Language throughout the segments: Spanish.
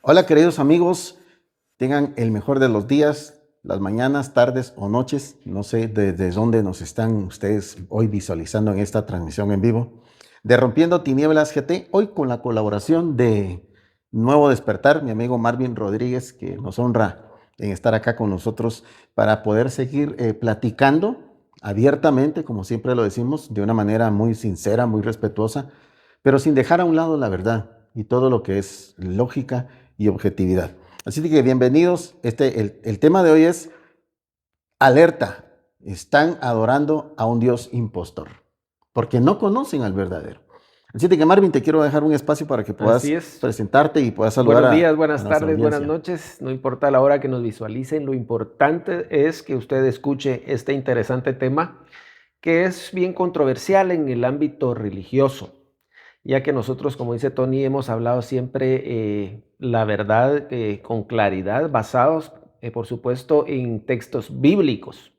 Hola queridos amigos, tengan el mejor de los días, las mañanas, tardes o noches. No sé desde dónde nos están ustedes hoy visualizando en esta transmisión en vivo de Rompiendo Tinieblas GT, hoy con la colaboración de Nuevo Despertar, mi amigo Marvin Rodríguez, que nos honra en estar acá con nosotros para poder seguir platicando abiertamente, como siempre lo decimos, de una manera muy sincera, muy respetuosa, pero sin dejar a un lado la verdad y todo lo que es lógica y objetividad. Así que bienvenidos. El tema de hoy es alerta. Están adorando a un Dios impostor porque no conocen al verdadero. Así que Marvin, te quiero dejar un espacio para que puedas Así es. presentarte y puedas saludar Buenos días, a buenas nuestra tardes, buenas audiencia. noches. No importa la hora que nos visualicen, lo importante es que usted escuche este interesante tema que es bien controversial en el ámbito religioso, ya que nosotros, como dice Tony, hemos hablado siempre la verdad con claridad, basados, por supuesto, en textos bíblicos.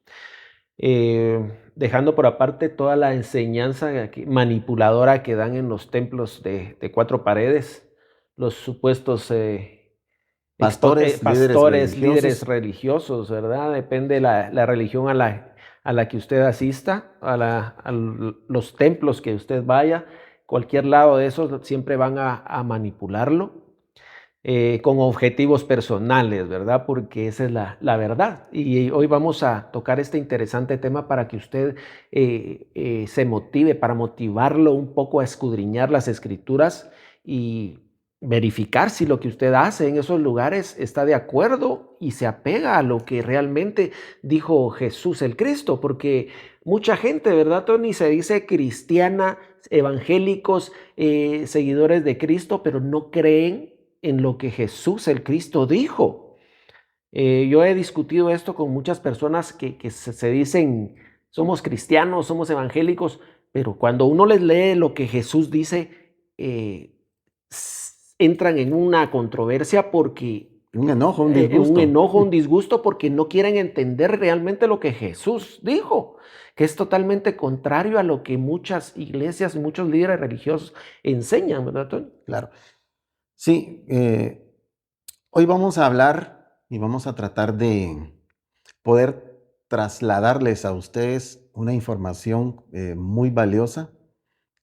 Dejando por aparte toda la enseñanza manipuladora que dan en los templos de cuatro paredes, los supuestos Pastores, líderes pastores, líderes religiosos. religiosos, ¿verdad? Depende la religión a la que usted asista, los templos que usted vaya, cualquier lado de esos siempre van a manipularlo con objetivos personales, ¿verdad? Porque esa es la verdad. Y hoy vamos a tocar este interesante tema para que usted se motive, para motivarlo un poco a escudriñar las escrituras y verificar si lo que usted hace en esos lugares está de acuerdo y se apega a lo que realmente dijo Jesús el Cristo, porque mucha gente, ¿verdad, Tony? Se dice cristiana, evangélicos, seguidores de Cristo, pero no creen en lo que Jesús el Cristo dijo. Yo he discutido esto con muchas personas que se dicen, somos cristianos, somos evangélicos, pero cuando uno les lee lo que Jesús dice, entran en una controversia porque Un enojo, un un disgusto. enojo, un disgusto, porque no quieren entender realmente lo que Jesús dijo, que es totalmente contrario a lo que muchas iglesias, muchos líderes religiosos enseñan, ¿verdad, Tony? Claro. Sí, hoy vamos a hablar y vamos a tratar de poder trasladarles a ustedes una información muy valiosa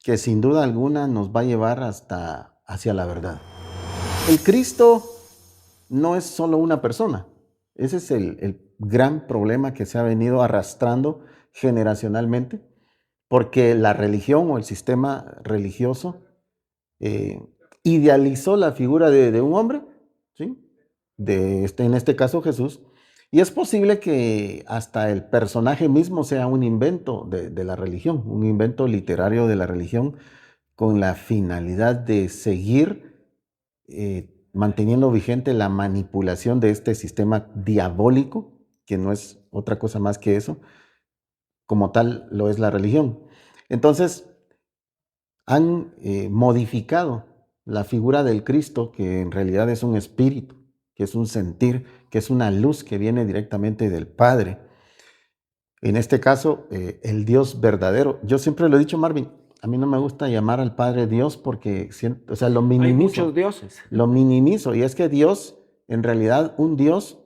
que sin duda alguna nos va a llevar hasta hacia la verdad. El Cristo no es solo una persona. Ese es el gran problema que se ha venido arrastrando generacionalmente, porque la religión o el sistema religioso eh, idealizó la figura de un hombre, ¿sí? En este caso Jesús, y es posible que hasta el personaje mismo sea un invento de la religión, un invento literario de la religión con la finalidad de seguir manteniendo vigente la manipulación de este sistema diabólico, que no es otra cosa más que eso, como tal lo es la religión. Entonces, han modificado la figura del Cristo, que en realidad es un espíritu, que es un sentir, que es una luz que viene directamente del Padre. En este caso, el Dios verdadero. Yo siempre lo he dicho, Marvin, a mí no me gusta llamar al Padre Dios porque o sea, Hay muchos dioses. lo minimizo. Y es que Dios, en realidad, un Dios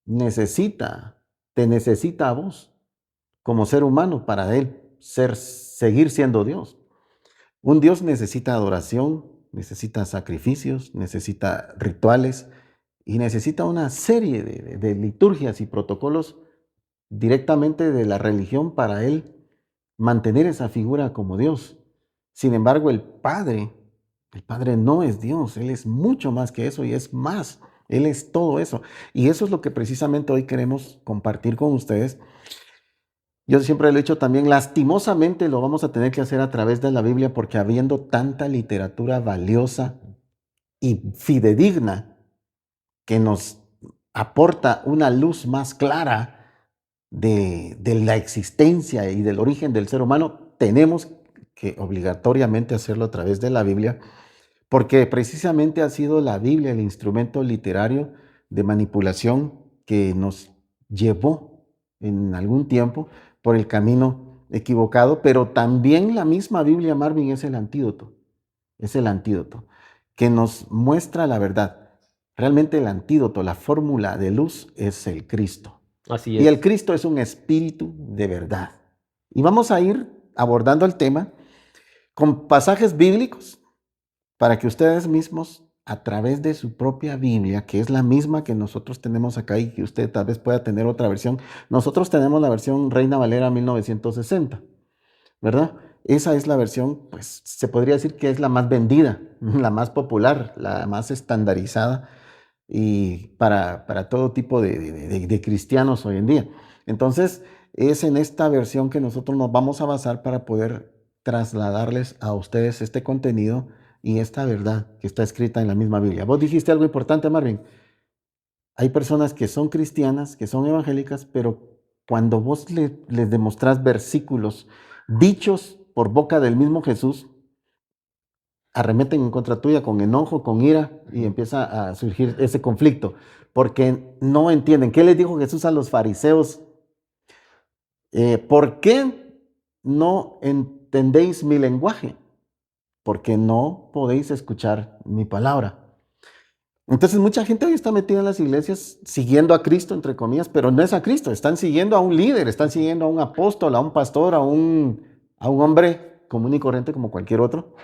te necesita a vos como ser humano para él seguir siendo Dios. Un Dios necesita adoración, necesita sacrificios, necesita rituales y necesita una serie de liturgias y protocolos directamente de la religión para él mantener esa figura como Dios. Sin embargo, el Padre no es Dios, Él es mucho más que eso y es más, Él es todo eso. Y eso es lo que precisamente hoy queremos compartir con ustedes. Yo siempre lo he dicho también, lastimosamente lo vamos a tener que hacer a través de la Biblia porque habiendo tanta literatura valiosa y fidedigna que nos aporta una luz más clara de la existencia y del origen del ser humano, tenemos que obligatoriamente hacerlo a través de la Biblia, porque precisamente ha sido la Biblia el instrumento literario de manipulación que nos llevó en algún tiempo por el camino equivocado, pero también la misma Biblia, Marvin, es el antídoto que nos muestra la verdad. Realmente el antídoto, la fórmula de luz es el Cristo. Así Y el es. Cristo es un espíritu de verdad. Y vamos a ir abordando el tema con pasajes bíblicos para que ustedes mismos, a través de su propia Biblia, que es la misma que nosotros tenemos acá y que usted tal vez pueda tener otra versión, nosotros tenemos la versión Reina Valera 1960, ¿verdad? Esa es la versión, pues se podría decir que es la más vendida, la más popular, la más estandarizada y para todo tipo de cristianos hoy en día. Entonces, es en esta versión que nosotros nos vamos a basar para poder trasladarles a ustedes este contenido y esta verdad que está escrita en la misma Biblia. Vos dijiste algo importante, Marvin. Hay personas que son cristianas, que son evangélicas, pero cuando vos les demostrás versículos dichos por boca del mismo Jesús, arremeten en contra tuya con enojo, con ira, y empieza a surgir ese conflicto, porque no entienden. ¿Qué les dijo Jesús a los fariseos? ¿Por qué no entendéis mi lenguaje? Porque no podéis escuchar mi palabra. Entonces mucha gente hoy está metida en las iglesias siguiendo a Cristo, entre comillas, pero no es a Cristo, están siguiendo a un líder, están siguiendo a un apóstol, a un pastor, a un hombre común y corriente como cualquier otro.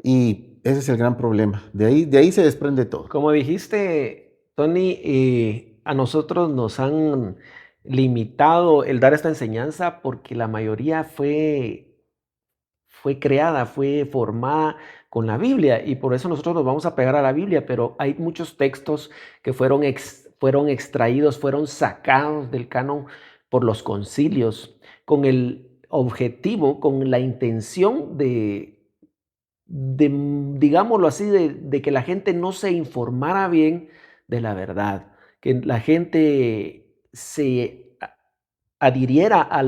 Y ese es el gran problema. De ahí se desprende todo. Como dijiste, Tony, a nosotros nos han limitado el dar esta enseñanza porque la mayoría fue creada, fue formada con la Biblia y por eso nosotros nos vamos a pegar a la Biblia, pero hay muchos textos que fueron extraídos, fueron sacados del canon por los concilios con el objetivo, con la intención digámoslo así, de que la gente no se informara bien de la verdad, que la gente se adhiriera a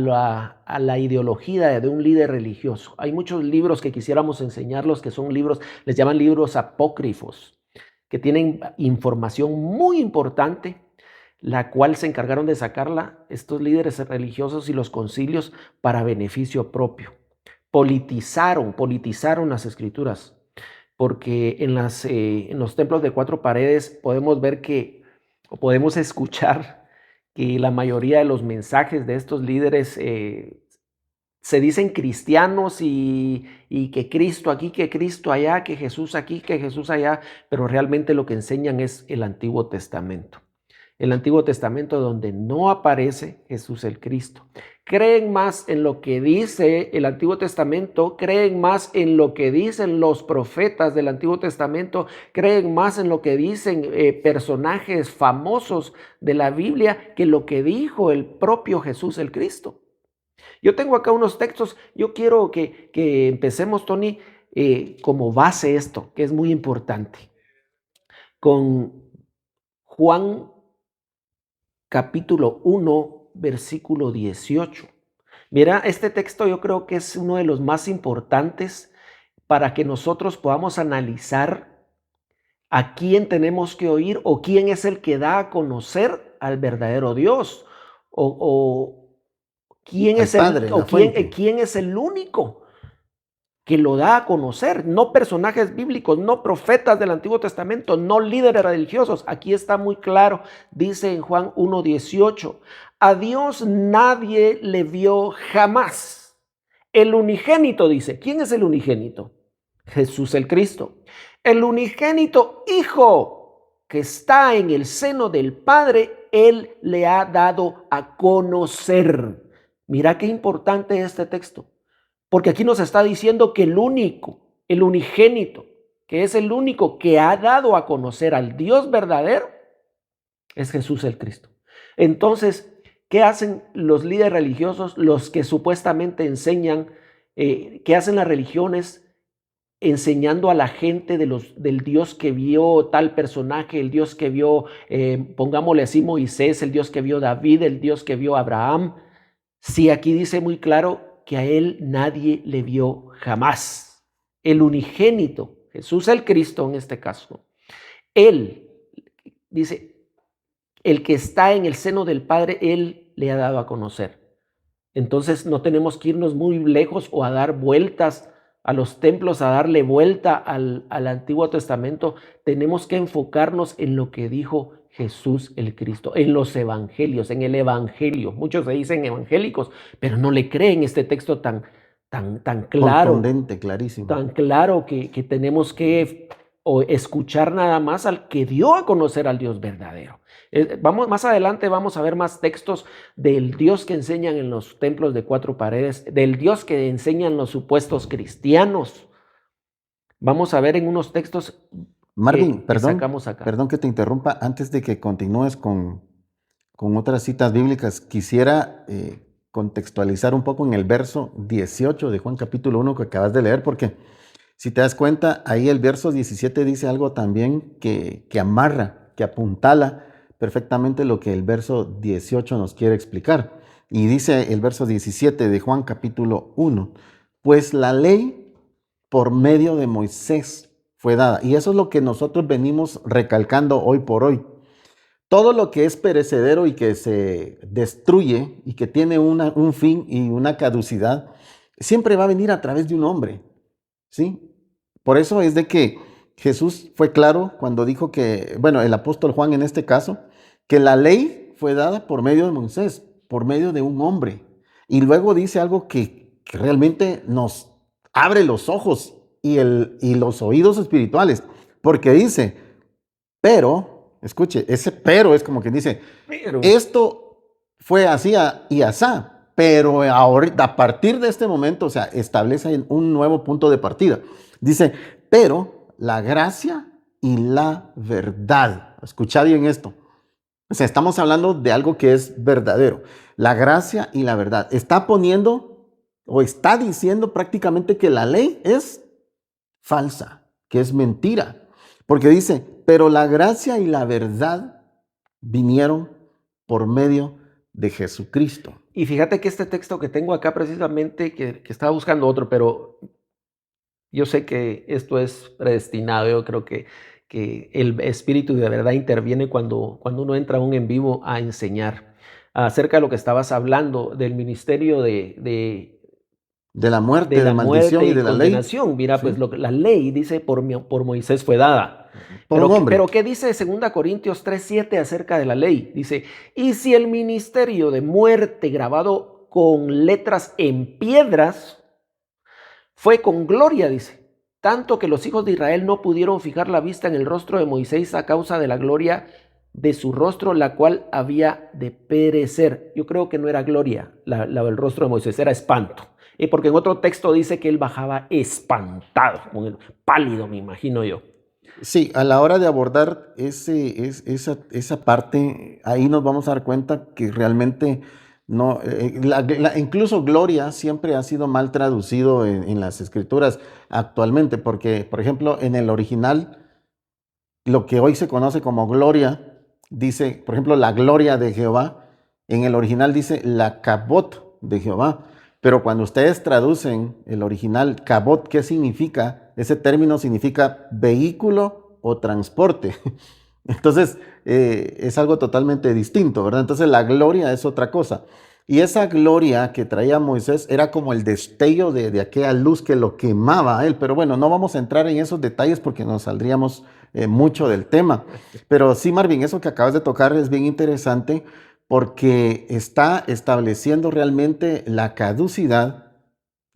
la ideología de un líder religioso. Hay muchos libros que quisiéramos enseñarlos que son libros, les llaman libros apócrifos, que tienen información muy importante, la cual se encargaron de sacarla estos líderes religiosos y los concilios para beneficio propio. Politizaron las escrituras, porque en los templos de cuatro paredes podemos ver o podemos escuchar que la mayoría de los mensajes de estos líderes se dicen cristianos y que Cristo aquí, que Cristo allá, que Jesús aquí, que Jesús allá, pero realmente lo que enseñan es el Antiguo Testamento. El Antiguo Testamento donde no aparece Jesús el Cristo. Creen más en lo que dice el Antiguo Testamento, creen más en lo que dicen los profetas del Antiguo Testamento, creen más en lo que dicen personajes famosos de la Biblia que lo que dijo el propio Jesús el Cristo. Yo tengo acá unos textos, yo quiero que empecemos, Tony, como base esto, que es muy importante, con Juan capítulo 1, versículo 18. Mira, este texto yo creo que es uno de los más importantes para que nosotros podamos analizar a quién tenemos que oír o quién es el que da a conocer al verdadero Dios o quién Al es Padre, la fuente. quién es el único que lo da a conocer, no personajes bíblicos, no profetas del Antiguo Testamento, no líderes religiosos. Aquí está muy claro, dice en Juan 1:18, a Dios nadie le vio jamás. El unigénito dice, ¿quién es el unigénito? Jesús el Cristo. El unigénito Hijo que está en el seno del Padre, Él le ha dado a conocer. Mira qué importante este texto. Porque aquí nos está diciendo que el único, el unigénito, que es el único que ha dado a conocer al Dios verdadero, es Jesús el Cristo. Entonces, ¿qué hacen los líderes religiosos, los que supuestamente enseñan, qué hacen las religiones? Enseñando a la gente del Dios que vio tal personaje, el Dios que vio, pongámosle así, Moisés, el Dios que vio David, el Dios que vio Abraham. Sí, aquí dice muy claro que a él nadie le vio jamás. El unigénito, Jesús el Cristo en este caso, él, dice, el que está en el seno del Padre, él le ha dado a conocer. Entonces no tenemos que irnos muy lejos o a dar vueltas a los templos a darle vuelta al Antiguo Testamento, tenemos que enfocarnos en lo que dijo Jesús el Cristo, en los evangelios, en el evangelio. Muchos se dicen evangélicos, pero no le creen este texto tan Contundente, clarísimo. tan claro que tenemos que escuchar nada más al que dio a conocer al Dios verdadero. Más adelante vamos a ver más textos del Dios que enseñan en los templos de cuatro paredes, del Dios que enseñan los supuestos cristianos. Vamos a ver en unos textos Marvin, que sacamos acá. perdón que te interrumpa. Antes de que continúes con otras citas bíblicas, quisiera contextualizar un poco en el verso 18 de Juan capítulo 1 que acabas de leer, porque si te das cuenta, ahí el verso 17 dice algo también que amarra, que apuntala perfectamente lo que el verso 18 nos quiere explicar. Y dice el verso 17 de Juan capítulo 1, pues la ley por medio de Moisés fue dada. Y eso es lo que nosotros venimos recalcando hoy por hoy. Todo lo que es perecedero y que se destruye y que tiene un fin y una caducidad, siempre va a venir a través de un hombre, ¿sí? Por eso es de que Jesús fue claro cuando dijo que, bueno, el apóstol Juan en este caso, que la ley fue dada por medio de Moisés, por medio de un hombre. Y luego dice algo que realmente nos abre los ojos y los oídos espirituales, porque dice, pero, escuche, ese pero es como que dice, Pero, esto fue así y asá, pero ahorita, a partir de este momento, o sea, establece un nuevo punto de partida. Dice, pero la gracia y la verdad. Escucha bien esto. O sea, estamos hablando de algo que es verdadero. La gracia y la verdad. Está poniendo o está diciendo prácticamente que la ley es falsa, que es mentira. Porque dice, pero la gracia y la verdad vinieron por medio de Jesucristo. y fíjate que este texto que tengo acá precisamente, que estaba buscando otro, pero yo sé que esto es predestinado. Yo creo que el Espíritu de verdad interviene cuando uno entra a un en vivo a enseñar acerca de lo que estabas hablando del ministerio De la de muerte, de la muerte maldición y y de la ley. condenación. Mira, pues ¿Sí? la ley dice por Moisés fue dada. Por un hombre. Pero ¿qué dice 2 Corintios 3:7 acerca de la ley? Dice, y si el ministerio de muerte grabado con letras en piedras fue con gloria, dice, tanto que los hijos de Israel no pudieron fijar la vista en el rostro de Moisés a causa de la gloria de su rostro, la cual había de perecer. Yo creo que no era gloria el rostro de Moisés, era espanto. Porque en otro texto dice que él bajaba espantado, pálido, me imagino yo. Sí, a la hora de abordar esa parte, ahí nos vamos a dar cuenta que realmente no, incluso gloria siempre ha sido mal traducido en las escrituras actualmente, porque, por ejemplo, en el original, lo que hoy se conoce como gloria, dice, por ejemplo, la gloria de Jehová, en el original dice la cabot de Jehová. Pero cuando ustedes traducen el original cabot, ¿qué significa? Ese término significa vehículo o transporte. Entonces, es algo totalmente distinto, ¿verdad? Entonces, la gloria es otra cosa. Y esa gloria que traía Moisés era como el destello de aquella luz que lo quemaba a él. Pero bueno, no vamos a entrar en esos detalles porque nos saldríamos mucho del tema. Pero sí, Marvin, eso que acabas de tocar es bien interesante porque está estableciendo realmente la caducidad,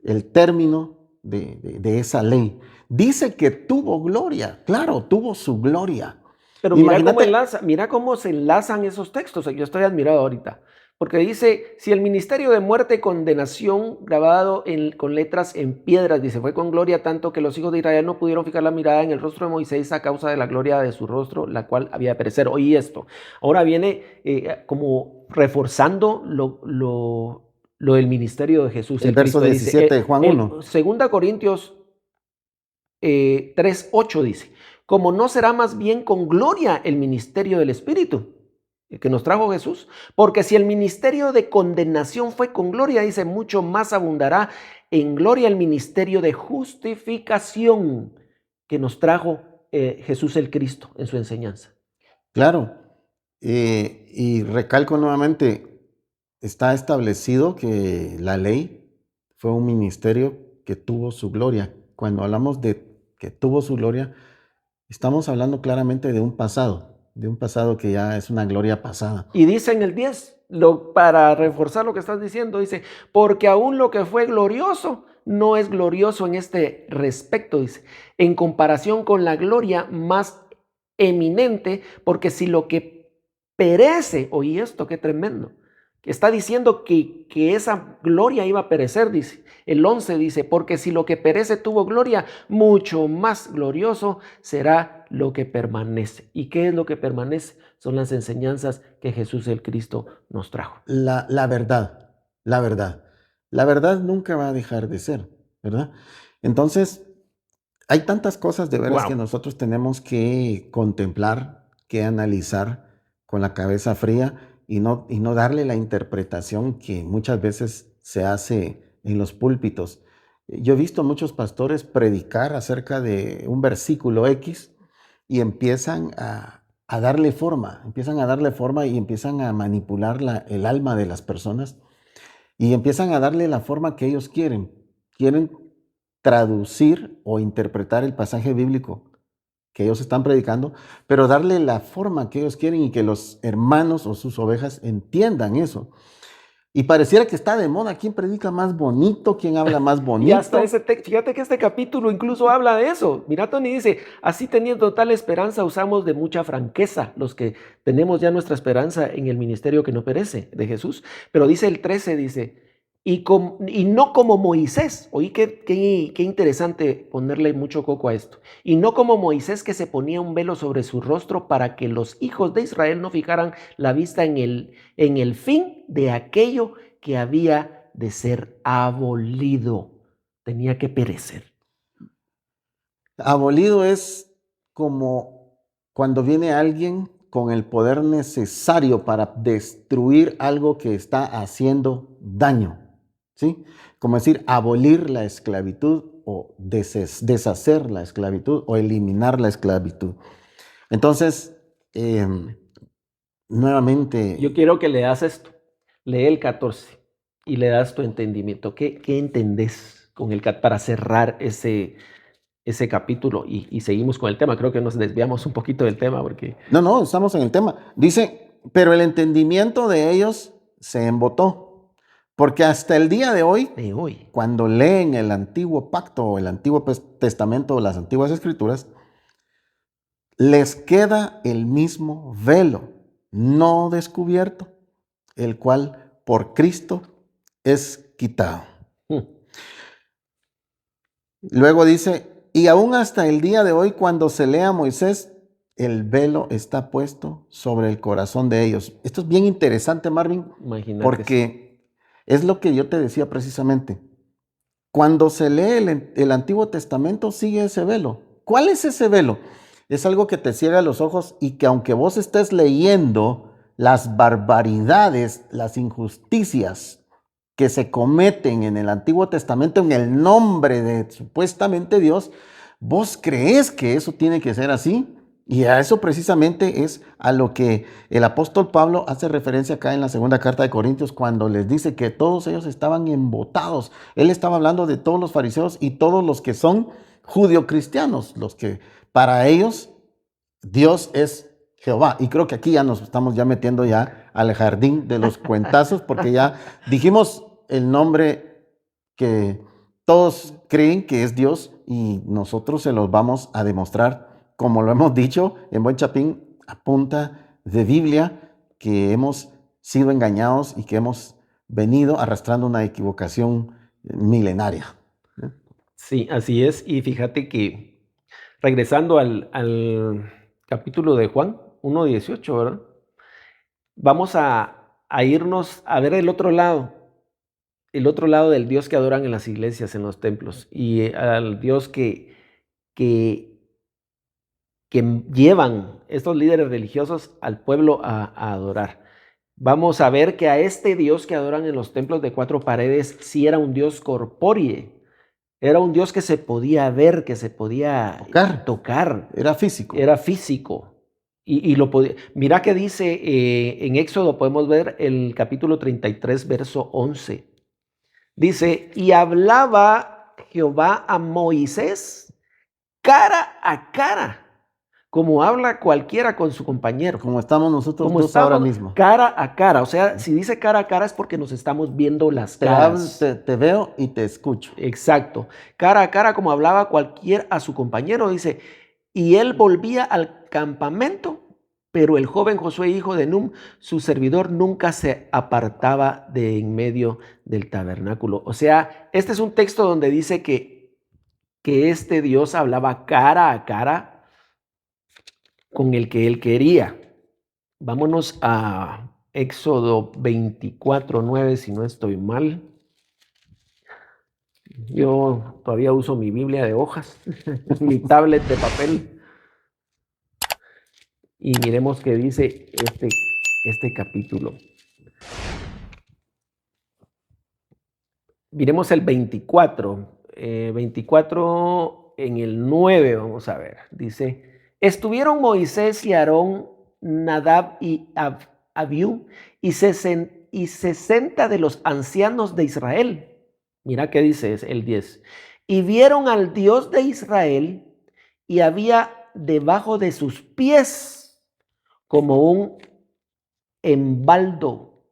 el término de esa ley. Dice que tuvo gloria, claro, tuvo su gloria. Pero mira cómo se enlazan esos textos. Yo estoy admirado ahorita. Porque dice, si el ministerio de muerte y condenación grabado con letras en piedras, dice, fue con gloria tanto que los hijos de Israel no pudieron fijar la mirada en el rostro de Moisés a causa de la gloria de su rostro, la cual había de perecer. Oí esto. Ahora viene como reforzando lo del ministerio de Jesús. El verso 17 de Juan 1. 2 Corintios 3:8 dice, como no será más bien con gloria el ministerio del Espíritu que nos trajo Jesús, porque si el ministerio de condenación fue con gloria, dice, mucho más abundará en gloria el ministerio de justificación que nos trajo Jesús el Cristo en su enseñanza. Claro, y recalco nuevamente, está establecido que la ley fue un ministerio que tuvo su gloria, cuando hablamos de que tuvo su gloria, estamos hablando claramente de un pasado que ya es una gloria pasada. Y dice en el 10, para reforzar lo que estás diciendo, dice, porque aún lo que fue glorioso no es glorioso en este respecto, dice, en comparación con la gloria más eminente, porque si lo que perece, oí esto, qué tremendo, que está diciendo que esa gloria iba a perecer, dice. El 11 dice, porque si lo que perece tuvo gloria, mucho más glorioso será lo que permanece. ¿Y qué es lo que permanece? Son las enseñanzas que Jesús el Cristo nos trajo. La verdad, la verdad. La verdad nunca va a dejar de ser, ¿verdad? Entonces, hay tantas cosas de veras que Wow. nosotros tenemos que contemplar, que analizar con la cabeza fría y no darle la interpretación que muchas veces se hace en los púlpitos. Yo he visto muchos pastores predicar acerca de un versículo X y empiezan a darle forma, y empiezan a manipular el alma de las personas y empiezan a darle la forma que ellos quieren. Quieren traducir o interpretar el pasaje bíblico que ellos están predicando, pero darle la forma que ellos quieren y que los hermanos o sus ovejas entiendan eso. Y pareciera que está de moda quién predica más bonito, quién habla más Y hasta bonito. fíjate que este capítulo incluso habla de eso. Mira, Tony dice, así teniendo tal esperanza usamos de mucha franqueza los que tenemos ya nuestra esperanza en el ministerio que no perece de Jesús. Pero dice el 13, dice, y no como Moisés. Oí qué interesante ponerle mucho coco a esto. Y no como Moisés, que se ponía un velo sobre su rostro para que los hijos de Israel no fijaran la vista en el fin de aquello que había de ser abolido. Tenía que perecer. Abolido es como cuando viene alguien con el poder necesario para destruir algo que está haciendo daño, ¿sí? Como decir, abolir la esclavitud o deshacer la esclavitud o eliminar la esclavitud. Entonces, nuevamente, Yo quiero que leas esto. Lee el 14 y le das tu entendimiento. ¿Qué entendés con para cerrar ese capítulo? Y seguimos con el tema. Creo que nos desviamos un poquito del tema porque... no, estamos en el tema. Dice, pero el entendimiento de ellos se embotó, porque hasta el día de hoy, cuando leen el antiguo pacto o el antiguo testamento o las antiguas escrituras, les queda el mismo velo no descubierto, el cual por Cristo es quitado. Luego dice, y aún hasta el día de hoy, cuando se lea a Moisés, el velo está puesto sobre el corazón de ellos. Esto es bien interesante, Marvin, Imagínate, porque es lo que yo te decía precisamente. Cuando se lee el Antiguo Testamento, sigue ese velo. ¿Cuál es ese velo? Es algo que te ciega los ojos y que aunque vos estés leyendo las barbaridades, las injusticias que se cometen en el Antiguo Testamento en el nombre de supuestamente Dios, vos crees que eso tiene que ser así. Y a eso precisamente es a lo que el apóstol Pablo hace referencia acá en la segunda carta de Corintios cuando les dice que todos ellos estaban embotados. Él estaba hablando de todos los fariseos y todos los que son judio-cristianos, los que para ellos Dios es Jehová. Y creo que aquí ya nos estamos ya metiendo ya al jardín de los cuentazos porque ya dijimos el nombre que todos creen que es Dios y nosotros se los vamos a demostrar, como lo hemos dicho en Buen Chapín, a punta de Biblia, que hemos sido engañados y que hemos venido arrastrando una equivocación milenaria. Sí, así es. Y fíjate que regresando al capítulo de Juan 1:18, ¿verdad? Vamos a irnos a ver el otro lado del Dios que adoran en las iglesias, en los templos, y al Dios que llevan estos líderes religiosos al pueblo a adorar. Vamos a ver que a este Dios que adoran en los templos de cuatro paredes sí era un Dios corpóreo, era un Dios que se podía ver, que se podía tocar. Era físico. Era físico. Y lo podía. Mira que dice en Éxodo, podemos ver el capítulo 33, verso 11. Dice, y hablaba Jehová a Moisés cara a cara, como habla cualquiera con su compañero. Como estamos nosotros Como dos ahora estamos mismo. cara a cara. O sea, si dice cara a cara es porque nos estamos viendo las Te hablo, caras. te veo y te escucho. Exacto. Cara a cara, como hablaba cualquier a su compañero, dice, y él volvía al campamento, pero el joven Josué, hijo de Num, su servidor, nunca se apartaba de en medio del tabernáculo. O sea, este es un texto donde dice que este Dios hablaba cara a cara con el que él quería. Vámonos a Éxodo 24:9, si no estoy mal. Yo todavía uso mi Biblia de hojas, mi tablet de papel. Y miremos qué dice este capítulo. Miremos el 24. 24 en el 9, vamos a ver. Dice, estuvieron Moisés y Aarón, Nadab y Abiú, y 60 de los ancianos de Israel. Mira qué dice el 10. Y vieron al Dios de Israel, y había debajo de sus pies como un embaldo,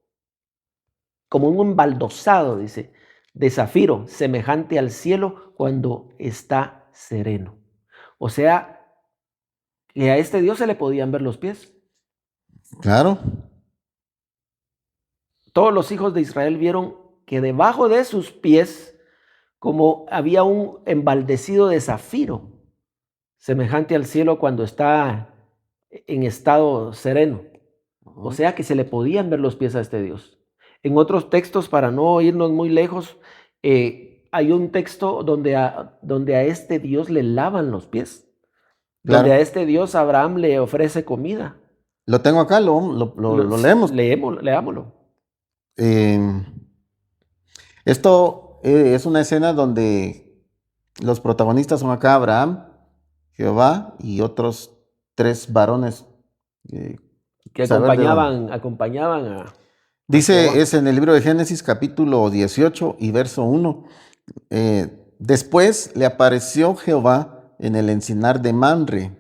como un embaldosado, dice, de zafiro, semejante al cielo cuando está sereno. O sea, que a este Dios se le podían ver los pies. Claro. Todos los hijos de Israel vieron que debajo de sus pies, como había un embaldecido de zafiro, semejante al cielo cuando está en estado sereno. O sea que se le podían ver los pies a este Dios. En otros textos, para no irnos muy lejos, hay un texto donde a este Dios le lavan los pies, donde Claro. a este Dios Abraham le ofrece comida. Lo tengo acá, lo leemos. Leámoslo. Eh, Esto es una escena donde los protagonistas son acá Abraham, Jehová y otros 3 varones. eh, Que Saber de dónde. acompañaban a Dice, Jehová. es en el libro de Génesis capítulo 18 y verso 1. Después le apareció Jehová en el encinar de Mamre,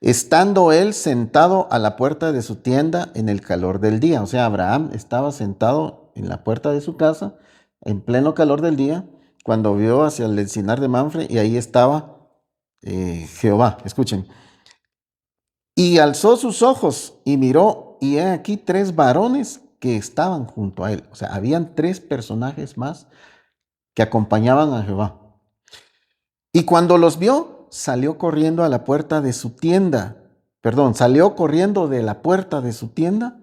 estando él sentado a la puerta de su tienda en el calor del día. O sea, Abraham estaba sentado en la puerta de su casa en pleno calor del día cuando vio hacia el encinar de Mamre y ahí estaba Jehová. Escuchen. Y alzó sus ojos y miró, y he aquí 3 varones que estaban junto a él. O sea, habían 3 personajes más que acompañaban a Jehová. Y cuando los vio, salió corriendo a la puerta de su tienda. Perdón, salió corriendo de la puerta de su tienda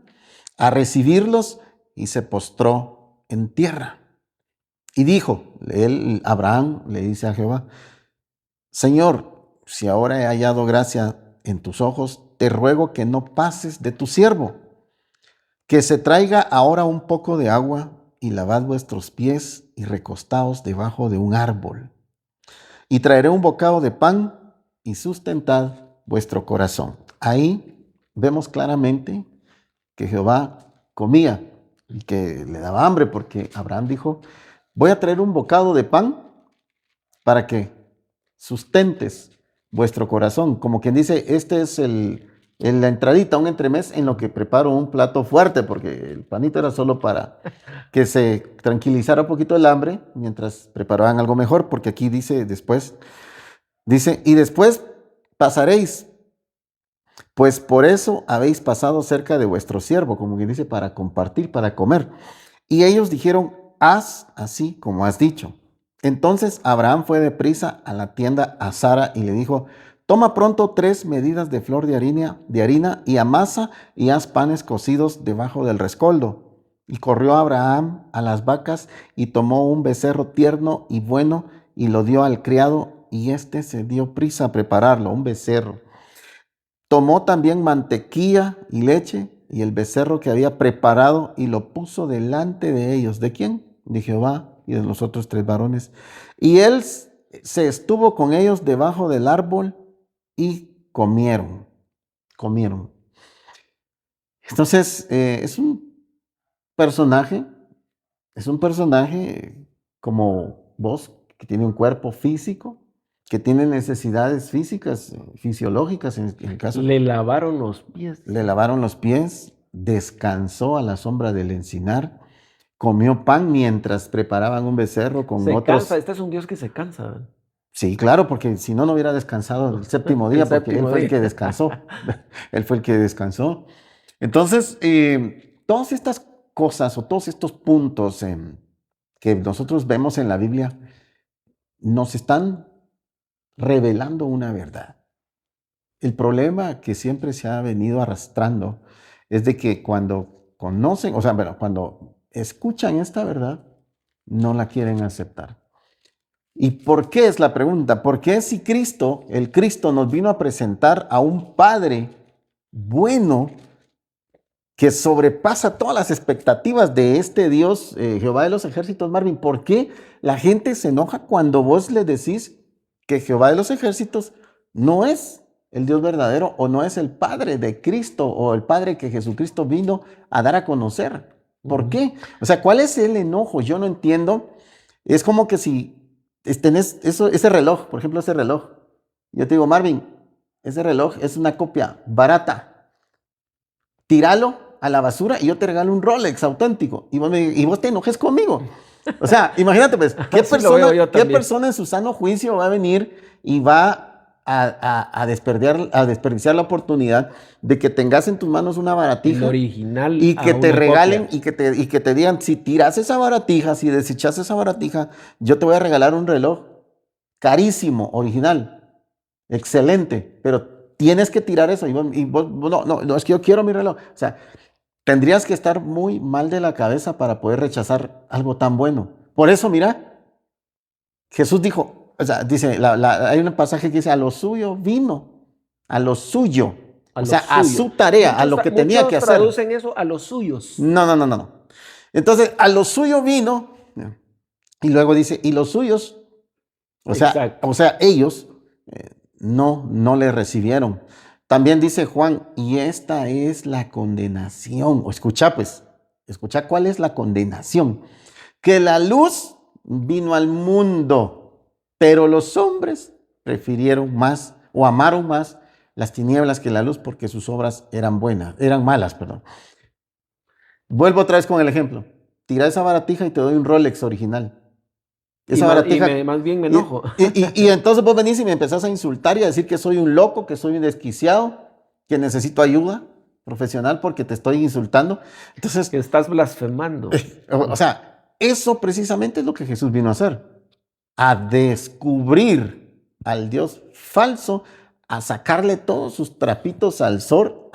a recibirlos y se postró en tierra. Y dijo, Abraham le dice a Jehová, Señor, si ahora he hallado gracia en tus ojos, te ruego que no pases de tu siervo, que se traiga ahora un poco de agua y lavad vuestros pies y recostaos debajo de un árbol. Y traeré un bocado de pan y sustentad vuestro corazón. Ahí vemos claramente que Jehová comía y que le daba hambre porque Abraham dijo, voy a traer un bocado de pan para que sustentes vuestro corazón. Como quien dice, este es la entradita, un entremés en lo que preparo un plato fuerte, porque el panito era solo para que se tranquilizara un poquito el hambre mientras preparaban algo mejor, porque aquí dice después, y después pasaréis, pues por eso habéis pasado cerca de vuestro siervo, como quien dice, para compartir, para comer. Y ellos dijeron, haz así como has dicho. Entonces Abraham fue deprisa a la tienda a Sara y le dijo, toma pronto 3 medidas de flor de harina y amasa y haz panes cocidos debajo del rescoldo. Y corrió Abraham a las vacas y tomó un becerro tierno y bueno y lo dio al criado y éste se dio prisa a prepararlo, un becerro. Tomó también mantequilla y leche y el becerro que había preparado y lo puso delante de ellos. ¿De quién? De Jehová y de los otros 3 varones. Y él se estuvo con ellos debajo del árbol y comieron. Comieron. Entonces, personaje, es un personaje como vos que tiene un cuerpo físico, que tiene necesidades físicas, fisiológicas en el caso. Le lavaron los pies. Le lavaron los pies, descansó a la sombra del encinar, comió pan mientras preparaban un becerro con Se otros. cansa, este es un Dios que se cansa. Sí, claro, porque si no, no hubiera descansado el séptimo día, porque él fue el que descansó. Él fue el que descansó. Entonces, todas estas cosas o todos estos puntos que nosotros vemos en la Biblia nos están revelando una verdad. El problema que siempre se ha venido arrastrando es de que cuando conocen, o sea, bueno, cuando escuchan esta verdad, no la quieren aceptar. ¿Y por qué es la pregunta? ¿Por qué si Cristo, el Cristo nos vino a presentar a un Padre bueno que sobrepasa todas las expectativas de este Dios, Jehová de los ejércitos, Marvin? ¿Por qué la gente se enoja cuando vos le decís que Jehová de los ejércitos no es el Dios verdadero o no es el Padre de Cristo o el Padre que Jesucristo vino a dar a conocer? ¿Por qué? O sea, ¿cuál es el enojo? Yo no entiendo. Es como que si tenés ese reloj, por ejemplo, ese reloj. Yo te digo, Marvin, ese reloj es una copia barata. Tíralo a la basura y yo te regalo un Rolex auténtico. Y vos te enojes conmigo. O sea, imagínate, pues, ¿qué persona en su sano juicio va a venir y va a desperdiciar la oportunidad de que tengas en tus manos una baratija original y que te regalen y que te digan, si tiras esa baratija, si desechas esa baratija, yo te voy a regalar un reloj carísimo, original, excelente, pero tienes que tirar eso y vos no, es que yo quiero mi reloj. O sea, tendrías que estar muy mal de la cabeza para poder rechazar algo tan bueno. Por eso, mira, Jesús dijo, o sea, dice, hay un pasaje que dice, a lo suyo vino, a lo suyo. O sea, a su tarea, a lo que tenía que hacer. Muchos traducen eso a los suyos. No. Entonces, a lo suyo vino, y luego dice, y los suyos, o sea, ellos no le recibieron. También dice Juan, y esta es la condenación. Escucha cuál es la condenación. Que la luz vino al mundo, pero los hombres prefirieron más o amaron más las tinieblas que la luz porque sus obras eran malas. Vuelvo otra vez con el ejemplo. Tira esa baratija y te doy un Rolex original. Esa baratija, más bien me enojo. Y entonces vos venís y me empezás a insultar y a decir que soy un loco, que soy un desquiciado, que necesito ayuda profesional porque te estoy insultando. Entonces, que estás blasfemando. O sea, eso precisamente es lo que Jesús vino a hacer. A descubrir al Dios falso, a sacarle todos sus trapitos al sol,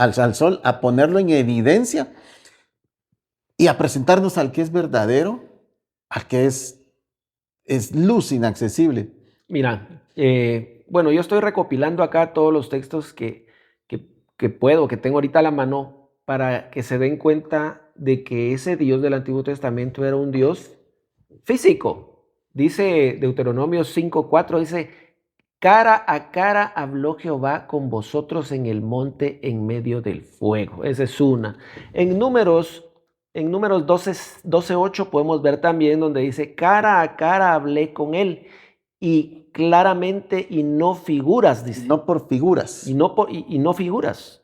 a ponerlo en evidencia y a presentarnos al que es verdadero, al que es luz inaccesible. Mira, bueno, yo estoy recopilando acá todos los textos que tengo ahorita a la mano para que se den cuenta de que ese Dios del Antiguo Testamento era un Dios físico. Dice Deuteronomio 5:4, dice, cara a cara habló Jehová con vosotros en el monte en medio del fuego. Esa es una. En Números 12:8 podemos ver también donde dice, cara a cara hablé con él y claramente y no figuras, dice. No por figuras. Y no figuras.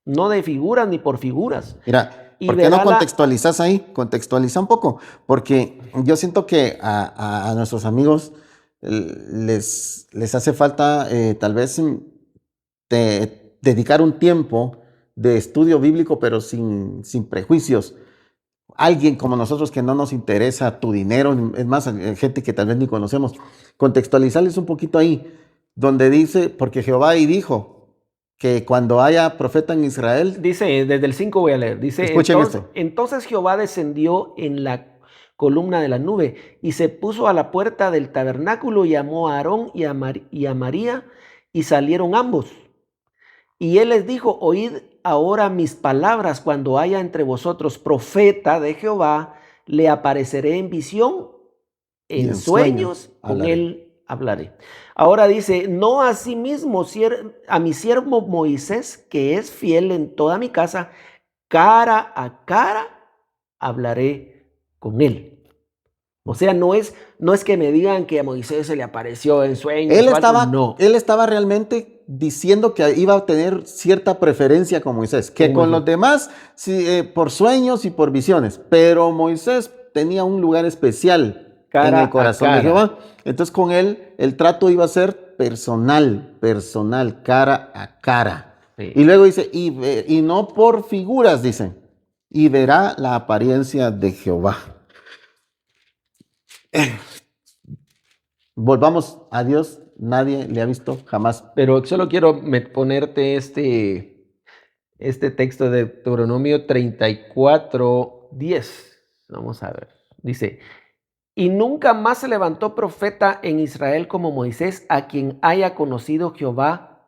No de figuras ni por figuras. Mira, ¿por qué no contextualizas ahí? Contextualiza un poco, porque yo siento que a nuestros amigos les hace falta tal vez dedicar un tiempo de estudio bíblico, pero sin prejuicios. Alguien como nosotros que no nos interesa tu dinero, es más, gente que tal vez ni conocemos, contextualizarles un poquito ahí, donde dice, porque Jehová ahí dijo que cuando haya profeta en Israel... Dice, desde el 5 voy a leer, dice, entonces Jehová descendió en la columna de la nube y se puso a la puerta del tabernáculo y llamó a Aarón y a María y salieron ambos. Y él les dijo, oíd ahora mis palabras, cuando haya entre vosotros profeta de Jehová, le apareceré en visión, en sueños, con él hablaré. Ahora dice, no a sí mismo, a mi siervo Moisés, que es fiel en toda mi casa, cara a cara hablaré con él. O sea, no es que me digan que a Moisés se le apareció en sueños. Él estaba realmente diciendo que iba a tener cierta preferencia con Moisés, que con los demás sí, por sueños y por visiones, pero Moisés tenía un lugar especial en el corazón de Jehová. Entonces con él el trato iba a ser personal, cara a cara. Sí. Y luego dice, y no por figuras, dicen, y verá la apariencia de Jehová. Volvamos a Dios, nadie le ha visto jamás. Pero solo quiero ponerte este texto de Deuteronomio 34:10. Vamos a ver. Dice, y nunca más se levantó profeta en Israel como Moisés, a quien haya conocido Jehová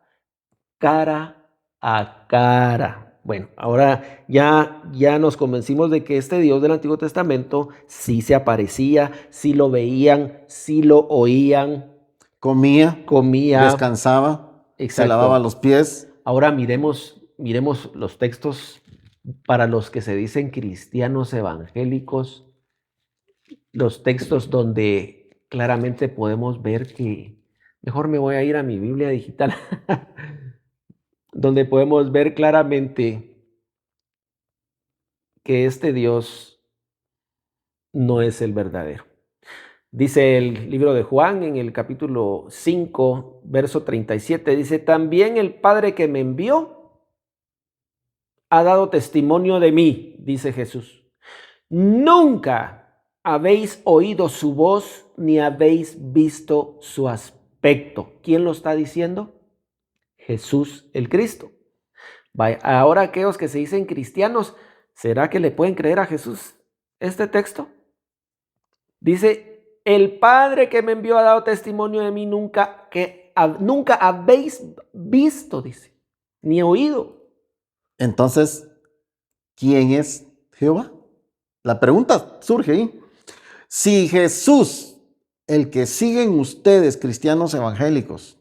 cara a cara. Bueno, ahora ya nos convencimos de que este Dios del Antiguo Testamento sí se aparecía, sí lo veían, sí lo oían. Comía, descansaba, exacto, se lavaba los pies. Ahora miremos los textos para los que se dicen cristianos evangélicos, los textos donde claramente podemos ver que, mejor me voy a ir a mi Biblia digital, donde podemos ver claramente que este Dios no es el verdadero. Dice el libro de Juan en el capítulo 5, verso 37, dice, también el Padre que me envió ha dado testimonio de mí, dice Jesús. Nunca habéis oído su voz ni habéis visto su aspecto. ¿Quién lo está diciendo? Jesús el Cristo. Ahora aquellos que se dicen cristianos, ¿será que le pueden creer a Jesús este texto? Dice, el Padre que me envió ha dado testimonio de mí, nunca habéis visto, dice, ni oído. Entonces, ¿quién es Jehová? La pregunta surge ahí. Si Jesús, el que siguen ustedes, cristianos evangélicos,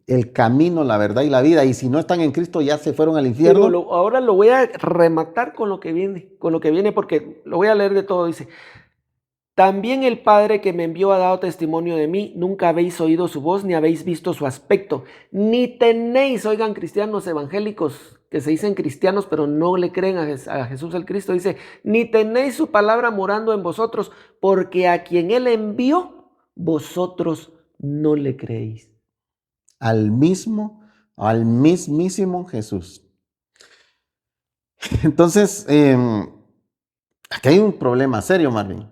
el camino, la verdad y la vida, y si no están en Cristo ya se fueron al infierno. Pero ahora lo voy a rematar con lo que viene, porque lo voy a leer de todo. Dice, también el Padre que me envió ha dado testimonio de mí, nunca habéis oído su voz ni habéis visto su aspecto, ni tenéis, oigan, cristianos evangélicos que se dicen cristianos pero no le creen a Jesús el Cristo, dice, ni tenéis su palabra morando en vosotros, porque a quien él envió, vosotros no le creéis. Al mismísimo Jesús. Entonces, aquí hay un problema serio, Marvin.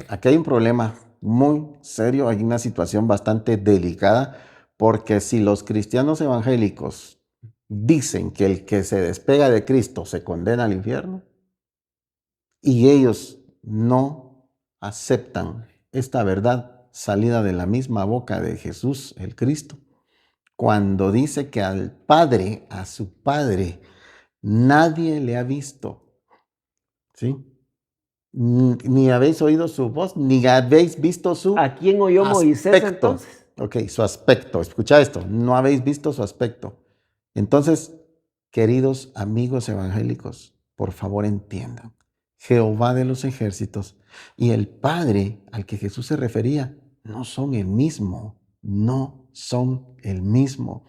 Aquí hay un problema muy serio, hay una situación bastante delicada, porque si los cristianos evangélicos dicen que el que se despega de Cristo se condena al infierno, y ellos no aceptan esta verdad salida de la misma boca de Jesús el Cristo, cuando dice que al Padre, a su Padre, nadie le ha visto, ¿sí? Ni habéis oído su voz, ni habéis visto su aspecto. ¿A quién oyó Moisés entonces? Ok, su aspecto, escucha esto, no habéis visto su aspecto. Entonces, queridos amigos evangélicos, por favor entiendan, Jehová de los ejércitos y el Padre al que Jesús se refería no son el mismo, no son el mismo.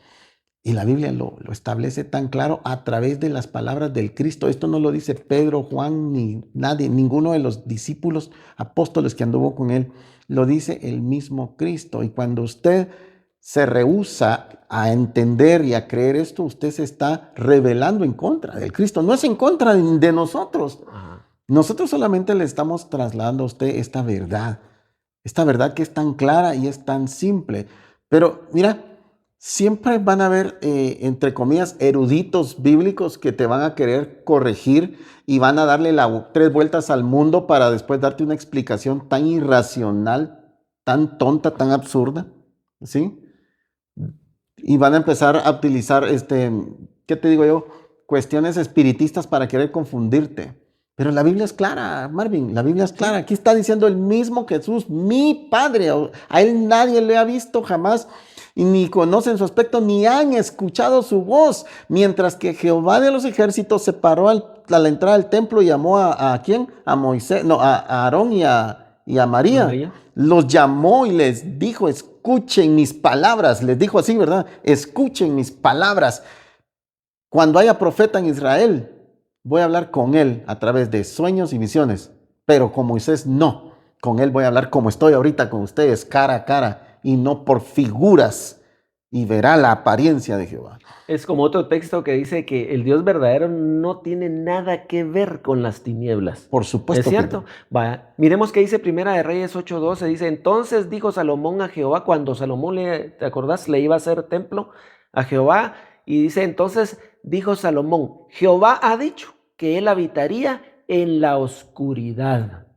Y la Biblia lo establece tan claro a través de las palabras del Cristo. Esto no lo dice Pedro, Juan, ni nadie, ninguno de los discípulos apóstoles que anduvo con él. Lo dice el mismo Cristo. Y cuando usted se rehúsa a entender y a creer esto, usted se está rebelando en contra del Cristo. No es en contra de nosotros. Nosotros solamente le estamos trasladando a usted esta verdad que es tan clara y es tan simple. Pero mira, siempre van a haber, entre comillas, eruditos bíblicos que te van a querer corregir y van a darle 3 vueltas al mundo para después darte una explicación tan irracional, tan tonta, tan absurda, ¿sí? Y van a empezar a utilizar, ¿qué te digo yo? Cuestiones espiritistas para querer confundirte. Pero la Biblia es clara, Marvin, la Biblia es clara. Aquí está diciendo el mismo Jesús, mi Padre. A él nadie le ha visto jamás, y ni conocen su aspecto, ni han escuchado su voz. Mientras que Jehová de los ejércitos se paró a la entrada del templo y llamó a ¿quién? A Moisés, no, a Aarón y a y a María. Los llamó y les dijo, escuchen mis palabras. Les dijo así, ¿verdad? Escuchen mis palabras. Cuando haya profeta en Israel, voy a hablar con él a través de sueños y visiones. Pero con Moisés no. Con él voy a hablar como estoy ahorita con ustedes, cara a cara, y no por figuras. Y verá la apariencia de Jehová. Es como otro texto que dice que el Dios verdadero no tiene nada que ver con las tinieblas. Por supuesto. ¿Es cierto? Vaya, miremos que dice Primera de Reyes 8:12. Dice, entonces dijo Salomón a Jehová, cuando Salomón, ¿te acordás? Le iba a hacer templo a Jehová. Y dice, entonces dijo Salomón, Jehová ha dicho que él habitaría en la oscuridad.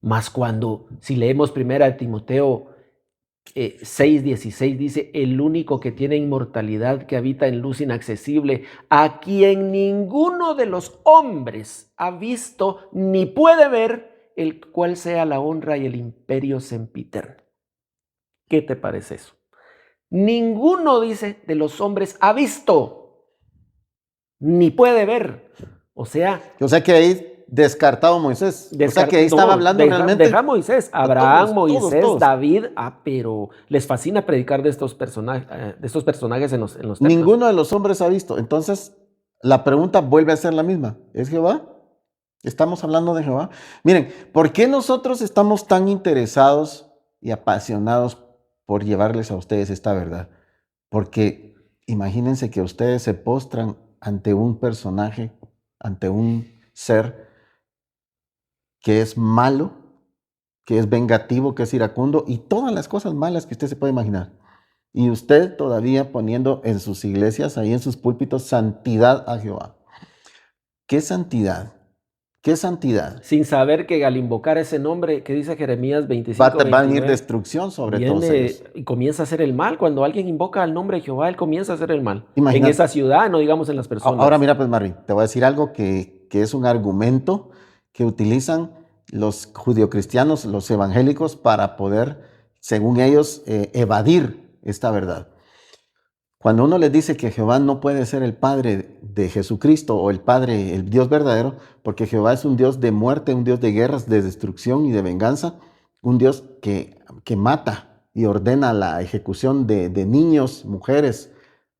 Mas cuando, si leemos Primera de Timoteo 6:16 dice, el único que tiene inmortalidad, que habita en luz inaccesible, a quien ninguno de los hombres ha visto ni puede ver, el cual sea la honra y el imperio sempiterno. ¿Qué te parece eso? Ninguno, dice, de los hombres ha visto ni puede ver. O sea que ahí descartado Moisés. O sea que ahí estaba hablando realmente. Deja Moisés, Abraham, Moisés, David, pero les fascina predicar de estos personajes en los templos. Ninguno de los hombres ha visto. Entonces, la pregunta vuelve a ser la misma. ¿Es Jehová? ¿Estamos hablando de Jehová? Miren, ¿por qué nosotros estamos tan interesados y apasionados por llevarles a ustedes esta verdad? Porque imagínense que ustedes se postran ante un personaje, ante un ser que es malo, que es vengativo, que es iracundo y todas las cosas malas que usted se puede imaginar. Y usted todavía poniendo en sus iglesias, ahí en sus púlpitos, santidad a Jehová. ¿Qué santidad? ¿Qué santidad? Sin saber que al invocar ese nombre que dice Jeremías 25, va a venir destrucción sobre todos ellos. Y comienza a hacer el mal. Cuando alguien invoca al nombre de Jehová, él comienza a hacer el mal. Imagínate. En esa ciudad, no digamos en las personas. Ahora mira pues Marvin, te voy a decir algo que es un argumento que utilizan los judio-cristianos, los evangélicos, para poder, según ellos, evadir esta verdad. Cuando uno les dice que Jehová no puede ser el Padre de Jesucristo o el Padre, el Dios verdadero, porque Jehová es un Dios de muerte, un Dios de guerras, de destrucción y de venganza, un Dios que mata y ordena la ejecución de niños, mujeres,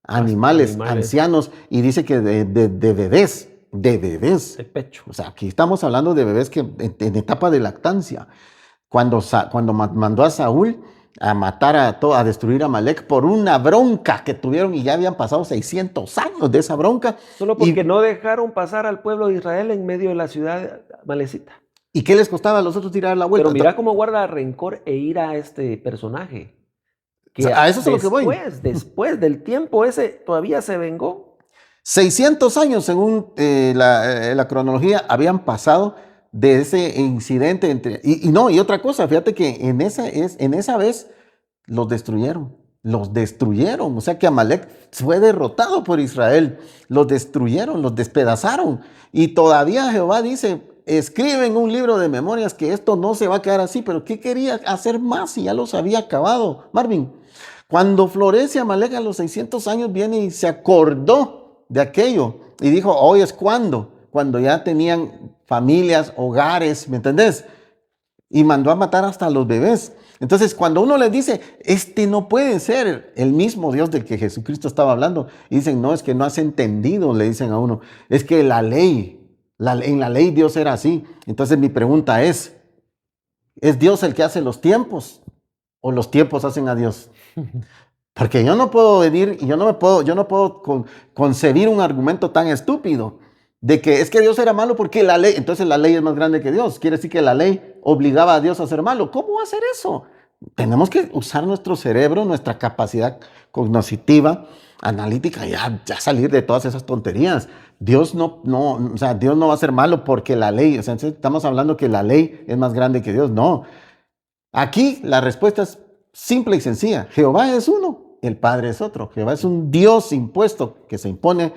animales, ancianos, y dice que de bebés. De bebés. De pecho. O sea, aquí estamos hablando de bebés que en etapa de lactancia. Cuando mandó a Saúl a matar a destruir a Amalek por una bronca que tuvieron y ya habían pasado 600 años de esa bronca. Solo porque no dejaron pasar al pueblo de Israel en medio de la ciudad malecita. ¿Y qué les costaba a los otros tirar la vuelta? Pero mira cómo guarda rencor e ira a este personaje. Que a eso es lo que voy. Después del tiempo ese todavía se vengó. 600 años, según la cronología, habían pasado de ese incidente. Y otra cosa, fíjate que en esa vez los destruyeron. O sea que Amalek fue derrotado por Israel. Los destruyeron, los despedazaron. Y todavía Jehová dice, escribe en un libro de memorias que esto no se va a quedar así. Pero ¿qué quería hacer más si ya los había acabado? Marvin, cuando florece Amalek a los 600 años viene y se acordó de aquello y dijo, hoy es cuando ya tenían familias, hogares, ¿me entendés? Y mandó a matar hasta a los bebés. Entonces, cuando uno les dice, este no puede ser el mismo Dios del que Jesucristo estaba hablando, y dicen, no, es que no has entendido, le dicen a uno, es que en la ley Dios era así. Entonces mi pregunta ¿es Dios el que hace los tiempos o los tiempos hacen a Dios? Porque yo no puedo venir y yo no puedo concebir un argumento tan estúpido de que es que Dios era malo porque la ley, entonces la ley es más grande que Dios. Quiere decir que la ley obligaba a Dios a ser malo. ¿Cómo va a hacer eso? Tenemos que usar nuestro cerebro, nuestra capacidad cognitiva, analítica, ya salir de todas esas tonterías. Dios no va a ser malo porque la ley, o sea, estamos hablando que la ley es más grande que Dios. No. Aquí la respuesta es simple y sencilla. Jehová es uno, el Padre es otro. Jehová es un Dios impuesto que se impone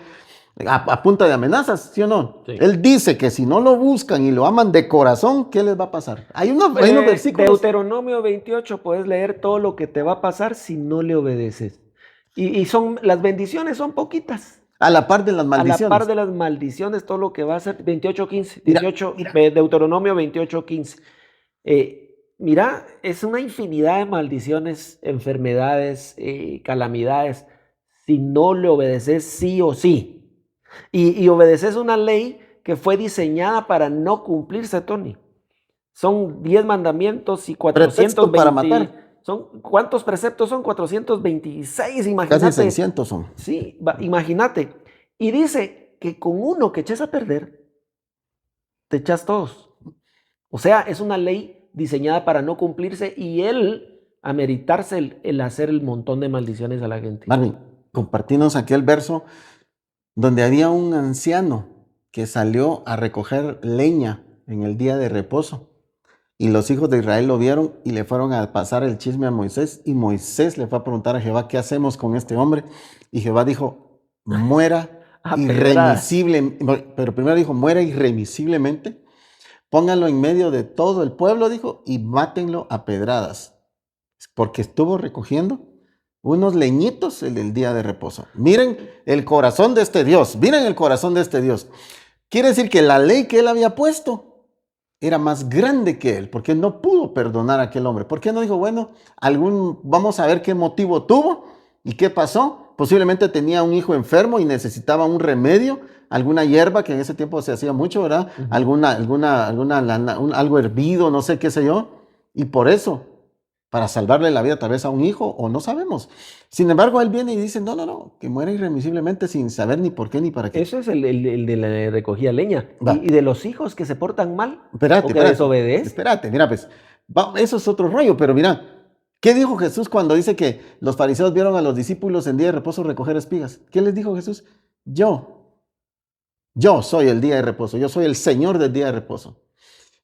a punta de amenazas, ¿sí o no? Sí. Él dice que si no lo buscan y lo aman de corazón, ¿qué les va a pasar? Hay unos versículos. Deuteronomio 28, puedes leer todo lo que te va a pasar si no le obedeces. Y las bendiciones son poquitas. A la par de las maldiciones. A la par de las maldiciones, todo lo que va a hacer. 28:15. Deuteronomio 28:15. Mira, es una infinidad de maldiciones, enfermedades, calamidades, si no le obedeces sí o sí. Y obedeces una ley que fue diseñada para no cumplirse, Tony. Son 10 mandamientos y Pretexto para matar. 420. ¿Cuántos preceptos son? 426, Casi imagínate. 600 son. Sí, imagínate. Y dice que con uno que eches a perder, te echas todos. O sea, es una ley diseñada para no cumplirse y él ameritarse el hacer el montón de maldiciones a la gente. Marvin, compartimos aquel verso donde había un anciano que salió a recoger leña en el día de reposo. Y los hijos de Israel lo vieron y le fueron a pasar el chisme a Moisés. Y Moisés le fue a preguntar a Jehová, ¿qué hacemos con este hombre? Y Jehová dijo, muera A pedradas. irremisible. Pero primero dijo, muera irremisiblemente. Pónganlo en medio de todo el pueblo, dijo, y mátenlo a pedradas. Porque estuvo recogiendo unos leñitos el día de reposo. Miren el corazón de este Dios. Miren el corazón de este Dios. Quiere decir que la ley que él había puesto era más grande que él, porque no pudo perdonar a aquel hombre. ¿Por qué no dijo, bueno, vamos a ver qué motivo tuvo y qué pasó? Posiblemente tenía un hijo enfermo y necesitaba un remedio, alguna hierba, que en ese tiempo se hacía mucho, ¿verdad? Algo hervido, no sé qué sé yo. Y por eso, para salvarle la vida tal vez a un hijo, o no sabemos. Sin embargo, él viene y dice, no, que muera irremisiblemente sin saber ni por qué ni para qué. Eso es el de la recogida leña. Va. Y de los hijos que se portan mal Espérate, o que desobedecen. espérate, mira, pues, eso es otro rollo, pero mira, ¿qué dijo Jesús cuando dice que los fariseos vieron a los discípulos en día de reposo recoger espigas? ¿Qué les dijo Jesús? Yo soy el día de reposo, yo soy el Señor del día de reposo.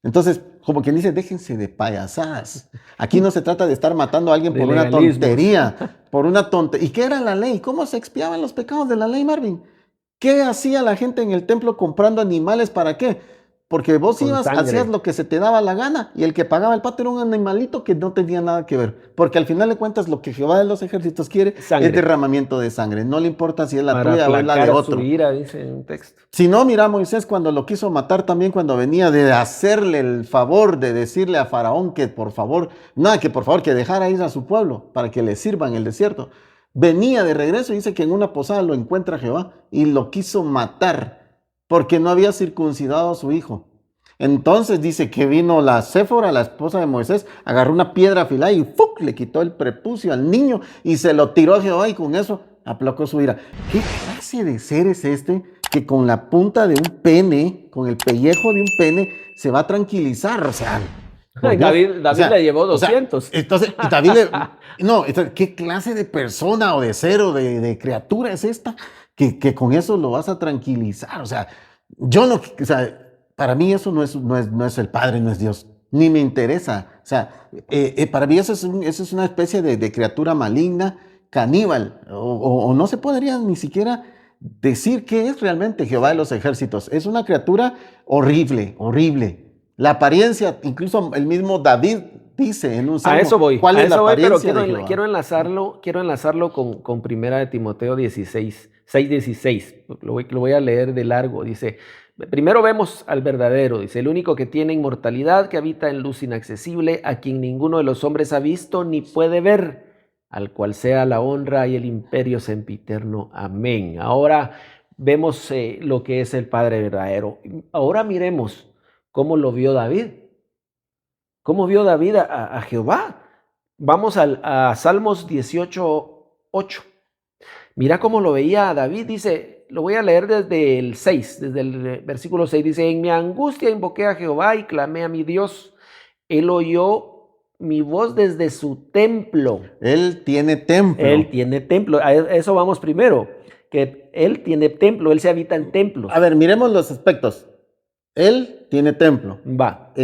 Entonces, como quien dice, déjense de payasadas. Aquí no se trata de estar matando a alguien por una tontería, ¿Y qué era la ley? ¿Cómo se expiaban los pecados de la ley, Marvin? ¿Qué hacía la gente en el templo comprando animales? ¿Para qué? Porque vos hacías lo que se te daba la gana y el que pagaba el pato era un animalito que no tenía nada que ver. Porque al final de cuentas lo que Jehová de los ejércitos quiere es derramamiento de sangre. No le importa si es la tuya o es la de otro. Su ira, dice en un texto. Si no, mira Moisés cuando lo quiso matar también, cuando venía de hacerle el favor de decirle a Faraón que por favor, que dejara ir a su pueblo para que le sirva en el desierto. Venía de regreso y dice que en una posada lo encuentra Jehová y lo quiso matar porque no había circuncidado a su hijo. Entonces dice que vino la Séfora, la esposa de Moisés, agarró una piedra afilada y ¡fuc! Le quitó el prepucio al niño y se lo tiró a Jehová y con eso aplacó su ira. ¿Qué clase de ser es este que con la punta de un pene, con el pellejo de un pene, se va a tranquilizar? O sea, David le llevó 200. Entonces, ¿qué clase de persona o de ser o de criatura es esta que con eso lo vas a tranquilizar? O sea, para mí eso no es el Padre, no es Dios, ni me interesa. O sea, para mí eso es una especie de criatura maligna, caníbal, o no se podría ni siquiera decir qué es realmente Jehová de los ejércitos. Es una criatura horrible, horrible. La apariencia, incluso el mismo David dice en un salmo. A eso voy. ¿Cuál es la apariencia pero de Jehová? quiero enlazarlo con Primera de Timoteo 6:16. Lo voy a leer de largo. Dice, primero vemos al verdadero. Dice, el único que tiene inmortalidad, que habita en luz inaccesible, a quien ninguno de los hombres ha visto ni puede ver, al cual sea la honra y el imperio sempiterno. Amén. Ahora vemos lo que es el Padre verdadero. Ahora miremos cómo lo vio David. ¿Cómo vio David a Jehová? Vamos a Salmos 18:8. Mira cómo lo veía David. Dice, lo voy a leer desde el 6, desde el versículo 6. Dice, en mi angustia invoqué a Jehová y clamé a mi Dios. Él oyó mi voz desde su templo. Él tiene templo. Él tiene templo. A eso vamos primero. Que él tiene templo, él se habita en templos. A ver, miremos los aspectos. Él tiene templo. Va.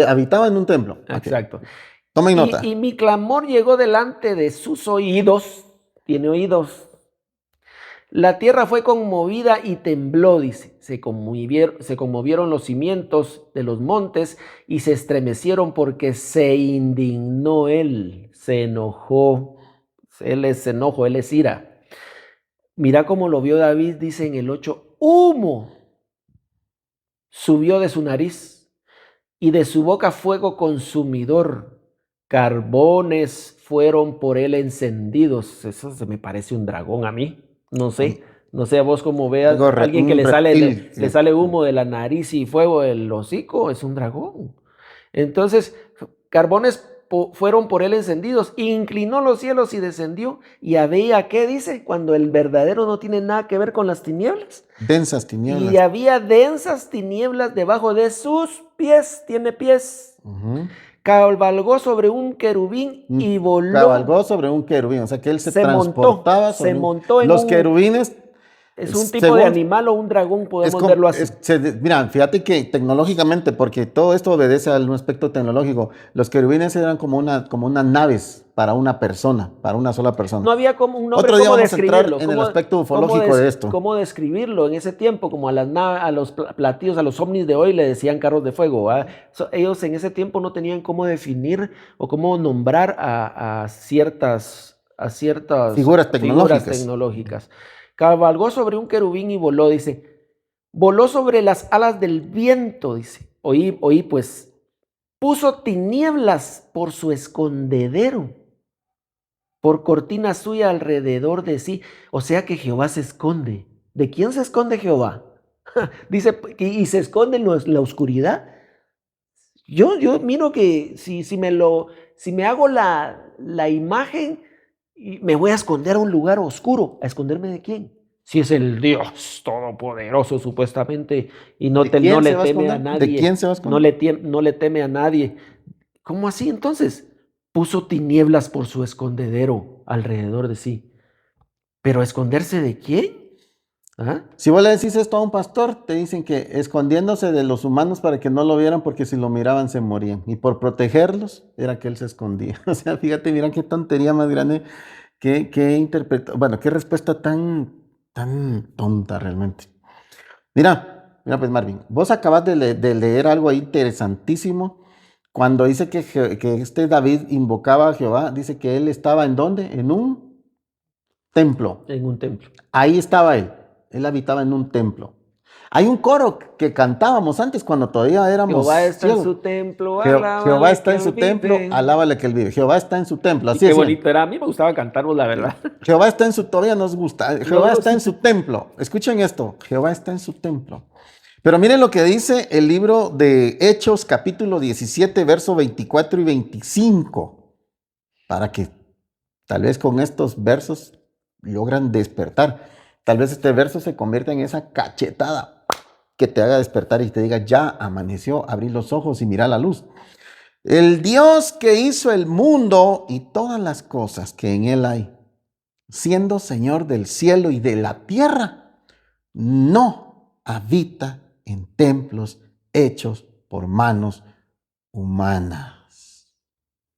Habitaba en un templo. Exacto. Okay. Tomen nota. Y mi clamor llegó delante de sus oídos. Tiene oídos. La tierra fue conmovida y tembló, dice. Se conmovieron los cimientos de los montes y se estremecieron porque se indignó él. Se enojó. Él es enojo, él es ira. Mira cómo lo vio David, dice en el 8. Humo subió de su nariz y de su boca fuego consumidor. Carbones fueron por él encendidos. Eso se me parece un dragón a mí. No sé. No sé a vos cómo veas. Alguien que Un reptil. le sale humo de la nariz y fuego del hocico, es un dragón. Entonces, carbones fueron por él encendidos, inclinó los cielos y descendió. Y había, ¿qué dice? Cuando el verdadero no tiene nada que ver con las tinieblas. Densas tinieblas. Y había densas tinieblas debajo de sus pies. Tiene pies. Cabalgó sobre un querubín y voló. Cabalgó sobre un querubín, o sea que él se transportaba sobre se montó en los querubines. Es un tipo de animal o un dragón, podemos verlo así. Mira, fíjate que tecnológicamente, porque todo esto obedece a un aspecto tecnológico, los querubines eran como unas naves para una persona, para una sola persona. No había como un nombre. Otro día vamos a entrar en el aspecto ufológico de esto. ¿Cómo describirlo en ese tiempo? Como a los platillos, a los ovnis de hoy le decían carros de fuego. Ellos en ese tiempo no tenían cómo definir o cómo nombrar a ciertas figuras tecnológicas. Cabalgó sobre un querubín y voló, dice. Voló sobre las alas del viento, dice. Oí, pues. Puso tinieblas por su escondedero, por cortina suya alrededor de sí. O sea que Jehová se esconde. ¿De quién se esconde Jehová? Dice, y se esconde en la oscuridad. Yo miro que si me hago la imagen, me voy a esconder a un lugar oscuro. ¿A esconderme de quién? Si es el Dios todopoderoso supuestamente y no le teme a nadie. ¿De quién se va a esconder? No le teme a nadie. ¿Cómo así entonces? Puso tinieblas por su escondedero alrededor de sí. ¿Pero esconderse de quién? ¿Ah? Si vos le decís esto a un pastor, te dicen que escondiéndose de los humanos para que no lo vieran, porque si lo miraban se morían. Y por protegerlos, era que él se escondía. O sea, fíjate, mira qué tontería más grande, qué respuesta tan tonta realmente. Mira pues Marvin, vos acabas de leer algo ahí interesantísimo. Cuando dice que este David invocaba a Jehová, dice que él estaba ¿en dónde? En un templo. En un templo. Ahí estaba él. Él habitaba en un templo. Hay un coro que cantábamos antes cuando todavía éramos Jehová está ciegos. en su templo, Jehová está en su templo, alábale que él vive. Jehová está en su templo. Así qué bonito era. A mí me gustaba cantarnos, la verdad. Jehová está en su, todavía nos gusta. Jehová está en su templo. Escuchen esto. Jehová está en su templo. Pero miren lo que dice el libro de Hechos, capítulo 17, verso 24 y 25. Para que tal vez con estos versos logran despertar. Tal vez este verso se convierta en esa cachetada que te haga despertar y te diga, ya amaneció, abrí los ojos y mira la luz. El Dios que hizo el mundo y todas las cosas que en él hay, siendo Señor del cielo y de la tierra, no habita en templos hechos por manos humanas.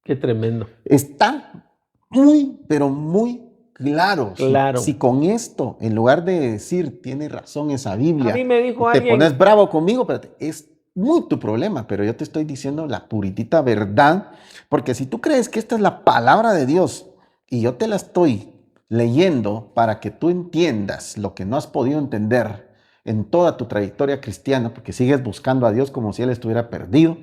Qué tremendo. Está muy, pero muy claro. Claro. Si con esto, en lugar de decir, tiene razón esa Biblia, a mí me dijo te alguien, pones bravo conmigo, pero es muy tu problema, pero yo te estoy diciendo la puritita verdad, porque si tú crees que esta es la palabra de Dios y yo te la estoy leyendo para que tú entiendas lo que no has podido entender en toda tu trayectoria cristiana, porque sigues buscando a Dios como si Él estuviera perdido,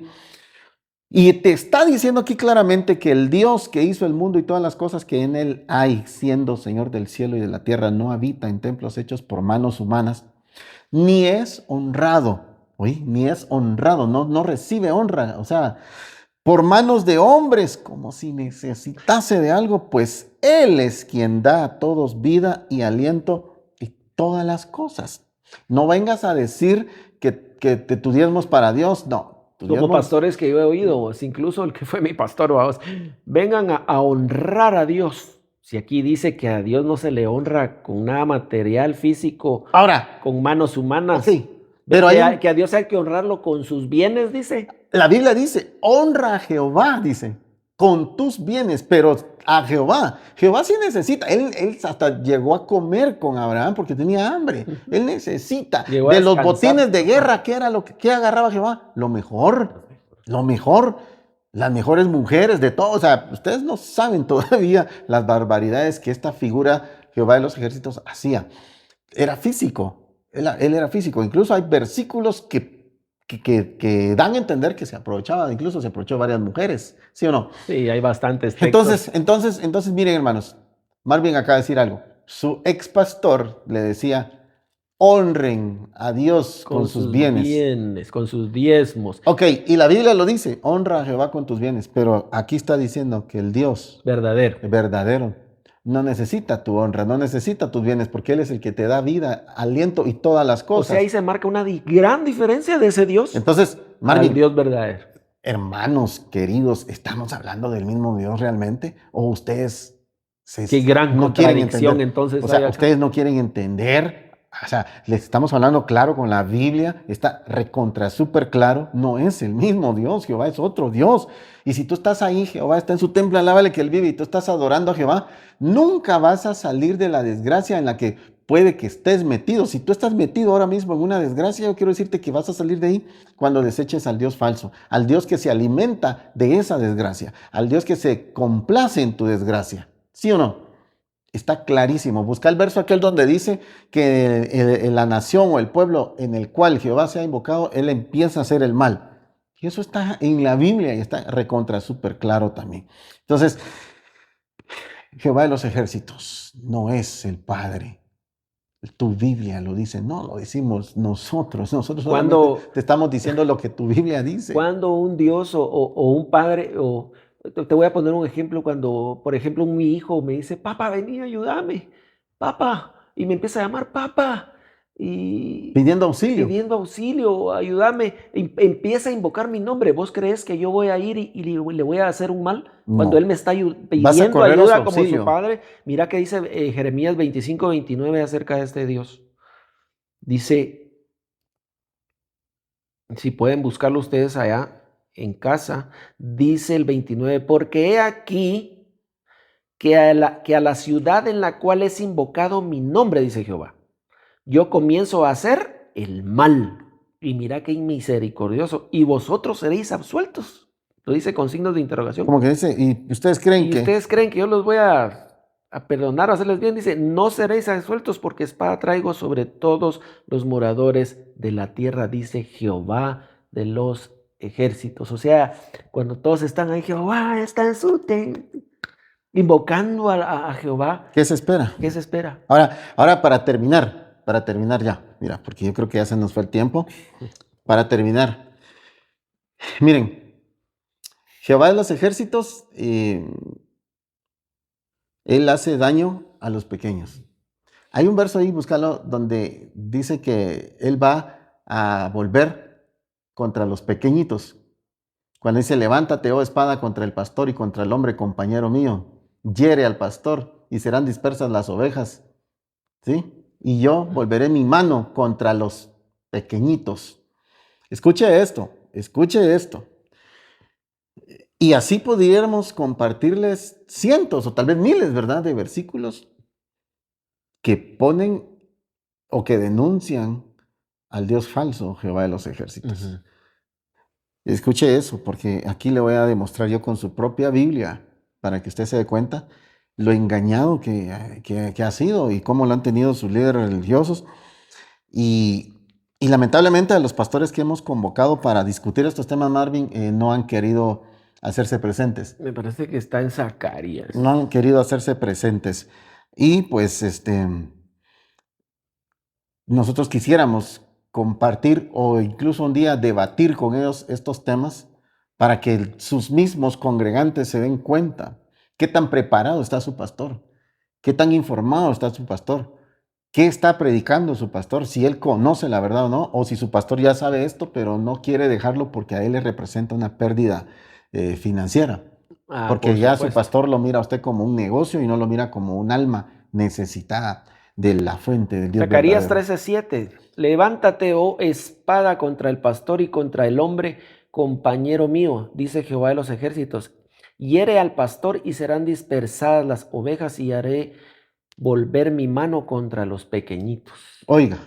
y te está diciendo aquí claramente que el Dios que hizo el mundo y todas las cosas que en él hay, siendo Señor del cielo y de la tierra, no habita en templos hechos por manos humanas, ni es honrado, ni es honrado, no recibe honra, o sea, por manos de hombres, como si necesitase de algo, pues Él es quien da a todos vida y aliento y todas las cosas. No vengas a decir que tu diezmo es para Dios, no. Como pastores que yo he oído, incluso el que fue mi pastor, vamos, vengan a honrar a Dios. Si aquí dice que a Dios no se le honra con nada material, físico, ahora, con manos humanas. Sí, pero que a Dios hay que honrarlo con sus bienes, dice. La Biblia dice, honra a Jehová, dice, con tus bienes, pero a Jehová. Jehová sí necesita. Él hasta llegó a comer con Abraham porque tenía hambre. Él necesita. De los botines de guerra, ¿qué era que agarraba Jehová? Lo mejor. Las mejores mujeres, de todo. O sea, ustedes no saben todavía las barbaridades que esta figura, Jehová de los ejércitos, hacía. Era físico. Él era físico. Incluso hay versículos que que dan a entender que se aprovechaba, incluso se aprovechó de varias mujeres, ¿sí o no? Sí, hay bastantes textos. Entonces, miren, hermanos, Marvin acaba de decir algo. Su ex pastor le decía, honren a Dios con Con sus sus bienes. bienes, con sus diezmos, Ok, y la Biblia lo dice, honra a Jehová con tus bienes, pero aquí está diciendo que el Dios verdadero. verdadero no necesita tu honra, no necesita tus bienes, porque Él es el que te da vida, aliento y todas las O sea, ahí cosas. se marca una gran diferencia de ese Dios Entonces, al Marvin, Dios verdadero. hermanos queridos, ¿estamos hablando del mismo Dios realmente? ¿O ustedes Qué gran no quieren contradicción entender? O entonces hay sea, acá. ustedes no quieren entender. O sea, les estamos hablando claro con la Biblia, está recontra súper claro, no es el mismo Dios, Jehová es otro Dios. Y si tú estás ahí, Jehová está en su templo, alábale que Él vive, y tú estás adorando a Jehová, nunca vas a salir de la desgracia en la que puede que estés metido. Si tú estás metido ahora mismo en una desgracia, yo quiero decirte que vas a salir de ahí cuando deseches al Dios falso, al Dios que se alimenta de esa desgracia, al Dios que se complace en tu desgracia. ¿Sí o no? Está clarísimo. Busca el verso aquel donde dice que la nación o el pueblo en el cual Jehová se ha invocado, él empieza a hacer el mal. Y eso está en la Biblia y está recontra súper claro también. Entonces, Jehová de los ejércitos no es el Padre. Tu Biblia lo dice, no lo decimos nosotros. Nosotros solamente Cuando, te estamos diciendo lo que tu Biblia dice. cuando un Dios o un padre, o te voy a poner un ejemplo, cuando, por ejemplo, mi hijo me dice, papá, vení, ayúdame, papá, y me empieza a llamar papá, y Pidiendo auxilio. pidiendo auxilio, ayúdame, empieza a invocar mi nombre. ¿Vos crees que yo voy a ir y le voy a hacer un mal? Cuando él No. me está Vas a pidiendo correr a su ayuda como su auxilio. padre, mira que dice Jeremías 25:29 acerca de este Dios. Dice, si pueden buscarlo ustedes allá en casa, dice el 29, porque he aquí que a la ciudad en la cual es invocado mi nombre, dice Jehová, yo comienzo a hacer el mal. Y mira qué misericordioso. Y vosotros seréis absueltos. Lo dice con signos de interrogación. Como que dice, y ustedes creen Y que ustedes creen que yo los voy a perdonar o hacerles bien. Dice, no seréis absueltos porque espada traigo sobre todos los moradores de la tierra, dice Jehová de los ejércitos. O sea, cuando todos están ahí, Jehová está en su invocando a Jehová, ¿qué se espera? ¿qué se espera? Ahora para terminar ya, mira, porque yo creo que ya se nos fue el tiempo. Para terminar, miren, Jehová de los ejércitos, él hace daño a los pequeños. Hay un verso ahí, búscalo, donde dice que él va a volver contra los pequeñitos. Cuando dice, levántate, oh espada, contra el pastor y contra el hombre, compañero mío, hiere al pastor y serán dispersas las ovejas. ¿Sí? Y yo volveré mi mano contra los pequeñitos. Escuche esto, escuche esto. Y así pudiéramos compartirles cientos o tal vez miles, ¿verdad?, de versículos que ponen o que denuncian al Dios falso, Jehová de los ejércitos. Escuche eso, porque aquí le voy a demostrar yo con su propia Biblia, para que usted se dé cuenta lo engañado que ha sido y cómo lo han tenido sus líderes religiosos. Y lamentablemente a los pastores que hemos convocado para discutir estos temas, Marvin, no han querido hacerse presentes. Me parece que está en Zacarías. No han querido hacerse presentes. Y pues nosotros quisiéramos compartir o incluso un día debatir con ellos estos temas para que sus mismos congregantes se den cuenta qué tan preparado está su pastor, qué tan informado está su pastor, qué está predicando su pastor, si él conoce la verdad o no, o si su pastor ya sabe esto, pero no quiere dejarlo porque a él le representa una pérdida financiera. Porque Por ya su supuesto. pastor lo mira a usted como un negocio y no lo mira como un alma necesitada de la fuente del Dios Zacarías verdadero. 13:7. Levántate, oh espada, contra el pastor y contra el hombre, compañero mío, dice Jehová de los ejércitos. Hiere al pastor y serán dispersadas las ovejas y haré volver mi mano contra los pequeñitos. Oiga,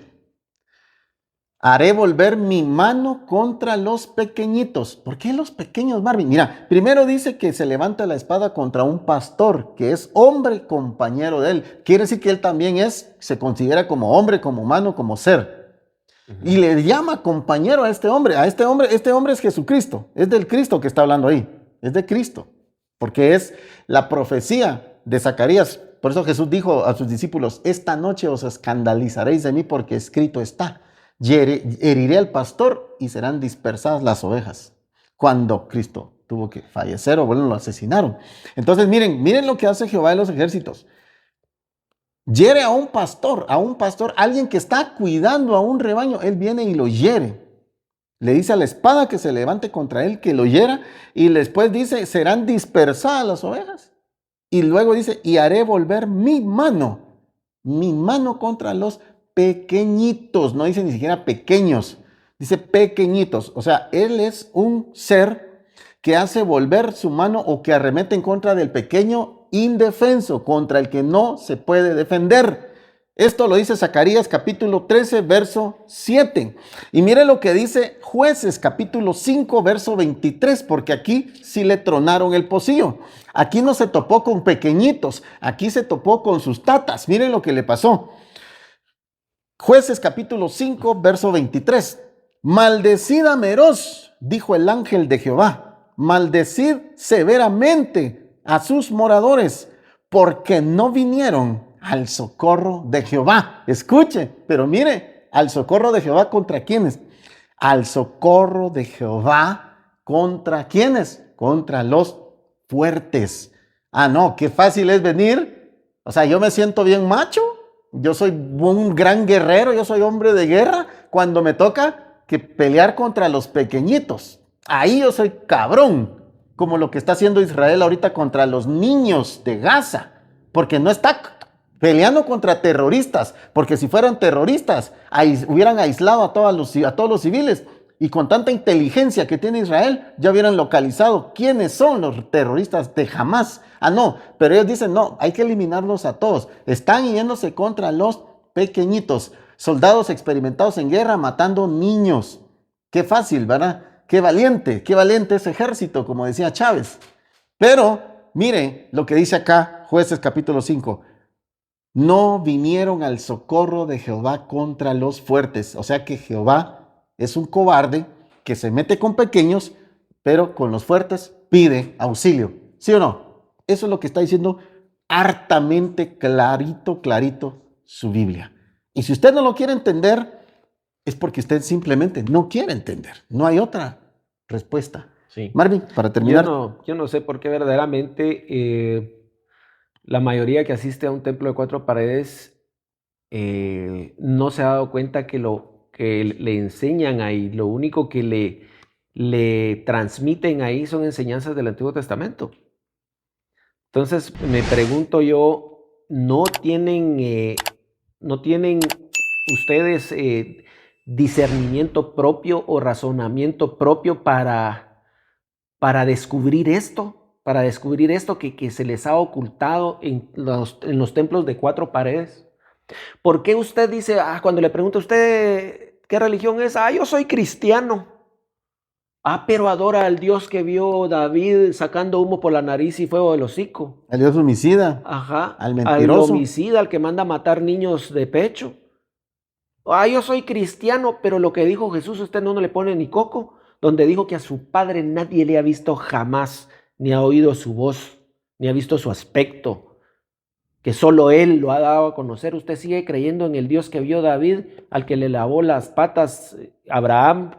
haré volver mi mano contra los pequeñitos. ¿Por qué los pequeños, Marvin? Mira, primero dice que se levanta la espada contra un pastor, que es hombre compañero de él. Quiere decir que él también se considera como hombre, como humano, como ser. Y le llama compañero a este hombre. Este hombre es Jesucristo. Es del Cristo que está hablando ahí. Es de Cristo. Porque es la profecía de Zacarías. Por eso Jesús dijo a sus discípulos: esta noche os escandalizaréis de mí, porque escrito está: heriré al pastor y serán dispersadas las ovejas. Cuando Cristo tuvo que fallecer, o bueno, lo asesinaron. Entonces miren lo que hace Jehová de los ejércitos. Hiere a un pastor, alguien que está cuidando a un rebaño. Él viene y lo hiere. Le dice a la espada que se levante contra él, que lo hiera, y después dice: serán dispersadas las ovejas. Y luego dice: y haré volver mi mano contra los pequeñitos. No dice ni siquiera pequeños, dice pequeñitos. O sea, él es un ser que hace volver su mano, o que arremete en contra del pequeño indefenso, contra el que no se puede defender. Esto lo dice Zacarías capítulo 13, verso 7. Y mire lo que dice Jueces capítulo 5, verso 23, porque aquí sí le tronaron el pocillo. Aquí no se topó con pequeñitos, aquí se topó con sus tatas. Miren lo que le pasó. Jueces capítulo 5, verso 23. Maldecid a Meroz, dijo el ángel de Jehová, maldecid severamente a sus moradores, porque no vinieron al socorro de Jehová. Escuche, pero mire, al socorro de Jehová, ¿contra quiénes? Al socorro de Jehová, ¿contra quiénes? Contra los fuertes. Ah, no, qué fácil es venir. O sea, yo me siento bien macho. Yo soy un gran guerrero, yo soy hombre de guerra. Cuando me toca que pelear contra los pequeñitos, ahí yo soy cabrón, como lo que está haciendo Israel ahorita contra los niños de Gaza, porque no está peleando contra terroristas, porque si fueran terroristas, hubieran aislado a todos los civiles, y con tanta inteligencia que tiene Israel, ya hubieran localizado quiénes son los terroristas de Hamás. Ah, no, pero ellos dicen: no, hay que eliminarlos a todos. Están yéndose contra los pequeñitos, soldados experimentados en guerra, matando niños. Qué fácil, ¿verdad? Qué valiente ese ejército, como decía Chávez. Pero mire lo que dice acá Jueces capítulo 5. No vinieron al socorro de Jehová contra los fuertes. O sea que Jehová es un cobarde que se mete con pequeños, pero con los fuertes pide auxilio. ¿Sí o no? Eso es lo que está diciendo hartamente, clarito su Biblia. Y si usted no lo quiere entender, es porque usted simplemente no quiere entender. No hay otra respuesta. Sí. Marvin, para terminar. Yo no sé por qué verdaderamente la mayoría que asiste a un templo de 4 paredes no se ha dado cuenta que lo que le enseñan ahí, lo único que le transmiten ahí son enseñanzas del Antiguo Testamento. Entonces me pregunto yo, ¿no tienen ustedes discernimiento propio o razonamiento propio para descubrir esto? Para descubrir esto que se les ha ocultado en los templos de 4 paredes. ¿Por qué usted dice, cuando le pregunta a usted qué religión es? Yo soy cristiano. Pero adora al Dios que vio David sacando humo por la nariz y fuego del hocico. Al Dios homicida. Ajá. Al mentiroso. Al homicida, al que manda a matar niños de pecho. Yo soy cristiano, pero lo que dijo Jesús usted no le pone ni coco. Donde dijo que a su padre nadie le ha visto jamás, ni ha oído su voz, ni ha visto su aspecto, que solo él lo ha dado a conocer. Usted sigue creyendo en el Dios que vio David, al que le lavó las patas Abraham,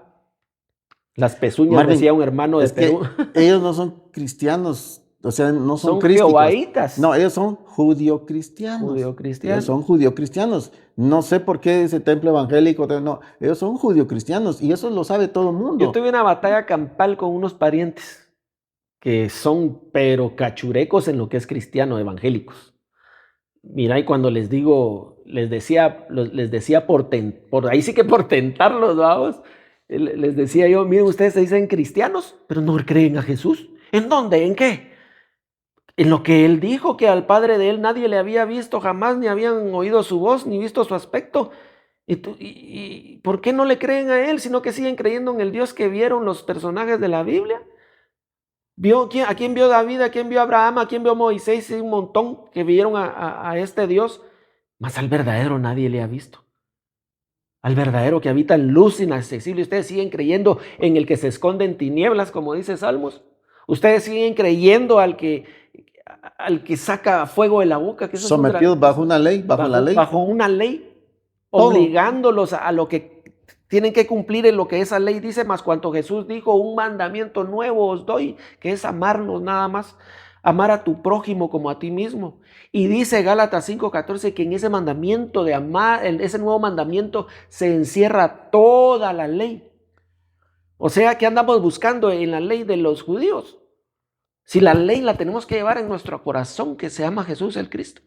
las pezuñas, Marvin, decía un hermano de Perú. Ellos no son cristianos, o sea, no son crísticos. Jehovaitas. No, ellos son judio-cristianos. Ellos son judio-cristianos. No sé por qué ese templo evangélico, no, ellos son judio-cristianos, y eso lo sabe todo el mundo. Yo tuve una batalla campal con unos parientes que son pero cachurecos en lo que es cristiano, evangélicos. Mira, y cuando les digo, les decía por ahí sí que por tentarlos, vamos, les decía yo: miren, ustedes se dicen cristianos, pero no creen a Jesús. ¿En dónde? ¿En qué? En lo que él dijo, que al padre de él nadie le había visto jamás, ni habían oído su voz, ni visto su aspecto. ¿Y por qué no le creen a él, sino que siguen creyendo en el Dios que vieron los personajes de la Biblia? ¿A quién vio David? ¿A quién vio Abraham? ¿A quién vio Moisés? Y un montón que vieron a este Dios, mas al verdadero nadie le ha visto. al verdadero que habita en luz inaccesible. Ustedes siguen creyendo en el que se esconde en tinieblas, como dice Salmos. Ustedes siguen creyendo al que saca fuego de la boca, que eso es Sometidos bajo una ley, bajo la ley. bajo una ley, Todo. obligándolos a lo que tienen que cumplir en lo que esa ley dice, más cuanto Jesús dijo, un mandamiento nuevo os doy, que es amarnos nada más, amar a tu prójimo como a ti mismo. Y dice Gálatas 5:14 que en ese mandamiento de amar, en ese nuevo mandamiento se encierra toda la ley. O sea, ¿qué andamos buscando en la ley de los judíos? Si la ley la tenemos que llevar en nuestro corazón, que se llama Jesús el Cristo.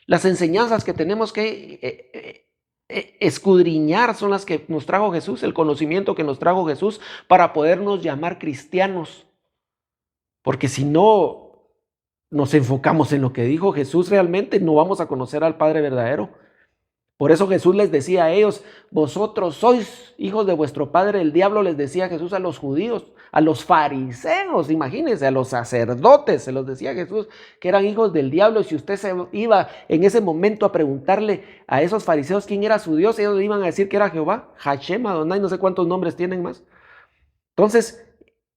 Las enseñanzas que tenemos que escudriñar son las que nos trajo Jesús, el conocimiento que nos trajo Jesús para podernos llamar cristianos. Porque si no nos enfocamos en lo que dijo Jesús realmente, no vamos a conocer al Padre verdadero. Por eso Jesús les decía a ellos, vosotros sois hijos de vuestro padre el diablo, les decía Jesús a los judíos, a los fariseos, imagínense, a los sacerdotes, se los decía Jesús que eran hijos del diablo. Y si usted se iba en ese momento a preguntarle a esos fariseos quién era su Dios, ellos le iban a decir que era Jehová, Hashem, Adonai, no sé cuántos nombres tienen más. Entonces,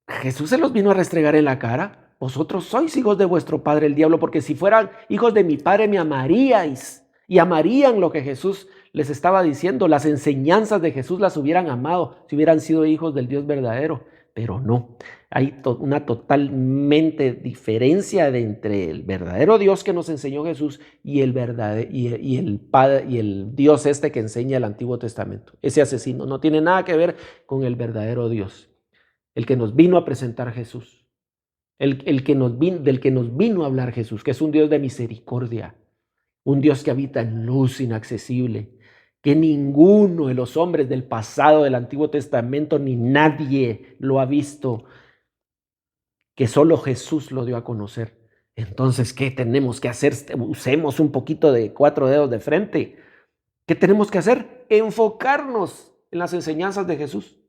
Jesús se los vino a restregar en la cara, vosotros sois hijos de vuestro padre el diablo, porque si fueran hijos de mi padre me amaríais. Y amarían lo que Jesús les estaba diciendo, las enseñanzas de Jesús las hubieran amado si hubieran sido hijos del Dios verdadero, pero no. Hay una totalmente diferencia entre el verdadero Dios que nos enseñó Jesús y el verdadero y el Padre y el Dios que enseña el Antiguo Testamento. Ese asesino no tiene nada que ver con el verdadero Dios, el que nos vino a presentar Jesús, del que nos vino a hablar Jesús, que es un Dios de misericordia. Un Dios que habita en luz inaccesible, que ninguno de los hombres del pasado del Antiguo Testamento ni nadie lo ha visto, que solo Jesús lo dio a conocer. Entonces, ¿qué tenemos que hacer? Usemos un poquito de 4 dedos de frente. ¿Qué tenemos que hacer? Enfocarnos en las enseñanzas de Jesús,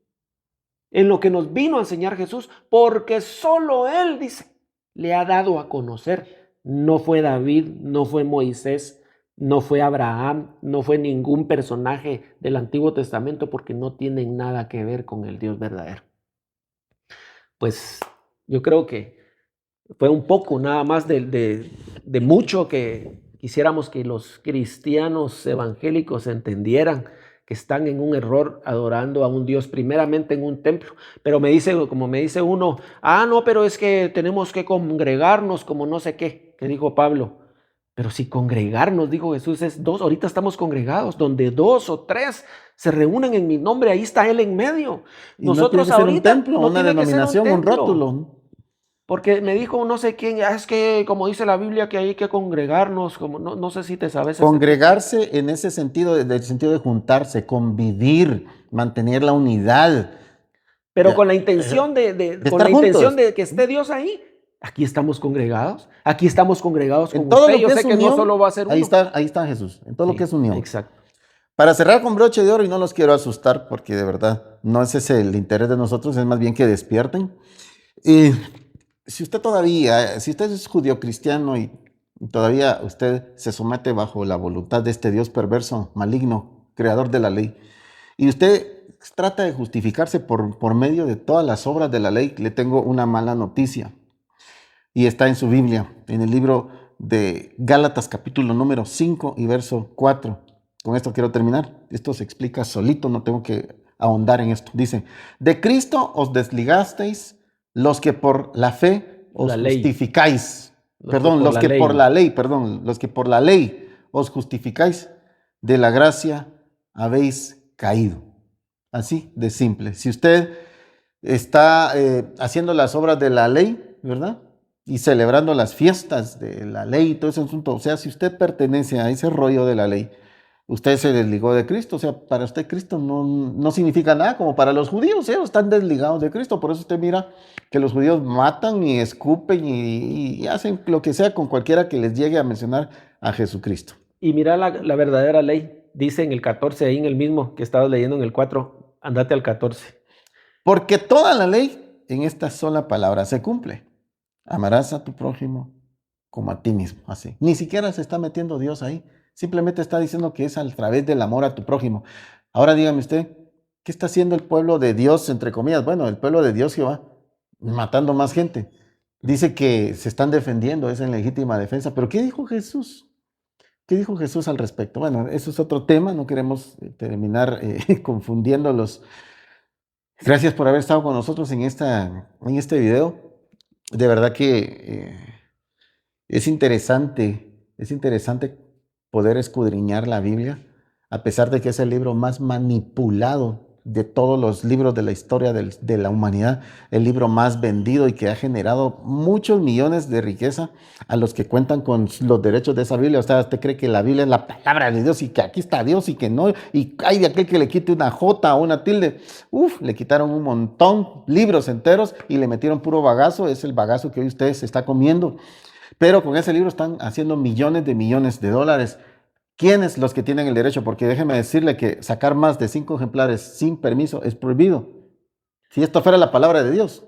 en lo que nos vino a enseñar Jesús, porque solo Él, dice, le ha dado a conocer. No fue David, no fue Moisés, no fue Abraham, no fue ningún personaje del Antiguo Testamento, porque no tienen nada que ver con el Dios verdadero. Pues yo creo que fue un poco nada más de mucho que quisiéramos que los cristianos evangélicos entendieran, que están en un error adorando a un Dios primeramente en un templo. Pero como me dice uno, no, pero es que tenemos que congregarnos como no sé qué, que dijo Pablo. Pero si congregarnos, dijo Jesús, es 2, ahorita estamos congregados, donde 2 o 3 se reúnen en mi nombre, ahí está Él en medio. Y nosotros no tiene que ser un templo, una denominación, un rótulo. Porque me dijo no sé quién, es que como dice la Biblia que hay que congregarnos, como no sé si te sabes. Congregarse en ese sentido, en el sentido de juntarse, convivir, mantener la unidad. Pero con la intención de que esté Dios ahí. Aquí estamos congregados, con en todo usted. Lo que Yo sé es que unión, no solo va a ser uno. Ahí está Jesús, en todo lo que es unión. Exacto. Para cerrar con broche de oro, y no los quiero asustar porque de verdad no ese es el interés de nosotros, es más bien que despierten. Si usted es judío cristiano y todavía usted se somete bajo la voluntad de este Dios perverso, maligno, creador de la ley, y usted trata de justificarse por medio de todas las obras de la ley, le tengo una mala noticia. Y está en su Biblia, en el libro de Gálatas capítulo número 5 y verso 4. Con esto quiero terminar. Esto se explica solito, no tengo que ahondar en esto. Dice, de Cristo os desligasteis los que por la fe os justificáis. Los que por la ley os justificáis, de la gracia habéis caído. Así de simple. Si usted está haciendo las obras de la ley, ¿verdad? Y celebrando las fiestas de la ley y todo ese asunto, o sea, si usted pertenece a ese rollo de la ley, usted se desligó de Cristo. O sea, para usted Cristo no significa nada, como para los judíos, ellos están desligados de Cristo. Por eso usted mira que los judíos matan y escupen y hacen lo que sea con cualquiera que les llegue a mencionar a Jesucristo. Y mira la verdadera ley, dice en el 14, ahí en el mismo que estabas leyendo en el 4, andate al 14. Porque toda la ley en esta sola palabra se cumple. Amarás a tu prójimo como a ti mismo, así. Ni siquiera se está metiendo Dios ahí. Simplemente está diciendo que es a través del amor a tu prójimo. Ahora dígame usted, ¿qué está haciendo el pueblo de Dios, entre comillas? Bueno, el pueblo de Dios, Jehová, matando más gente. Dice que se están defendiendo, es en legítima defensa. Pero ¿qué dijo Jesús? ¿Qué dijo Jesús al respecto? Bueno, eso es otro tema, no queremos terminar confundiéndolos. Gracias por haber estado con nosotros en este video. De verdad que es interesante poder escudriñar la Biblia, a pesar de que es el libro más manipulado de todos los libros de la historia de la humanidad, el libro más vendido y que ha generado muchos millones de riqueza a los que cuentan con los derechos de esa Biblia. O sea, usted cree que la Biblia es la palabra de Dios y que aquí está Dios y que no, y hay de aquel que le quite una J o una tilde. Uf, le quitaron un montón, libros enteros y le metieron puro bagazo. Es el bagazo que hoy usted se está comiendo. Pero con ese libro están haciendo millones de dólares. ¿Quiénes los que tienen el derecho? Porque déjeme decirle que sacar más de 5 ejemplares sin permiso es prohibido. Si esto fuera la palabra de Dios,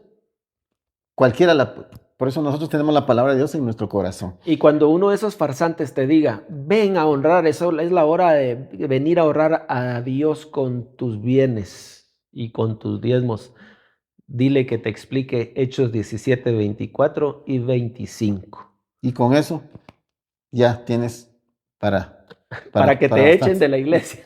cualquiera la... Por eso nosotros tenemos la palabra de Dios en nuestro corazón. Y cuando uno de esos farsantes te diga, ven a honrar, eso es la hora de venir a honrar a Dios con tus bienes y con tus diezmos, dile que te explique Hechos 17, 24 y 25. Y con eso ya tienes para que te bastante. echen de la iglesia.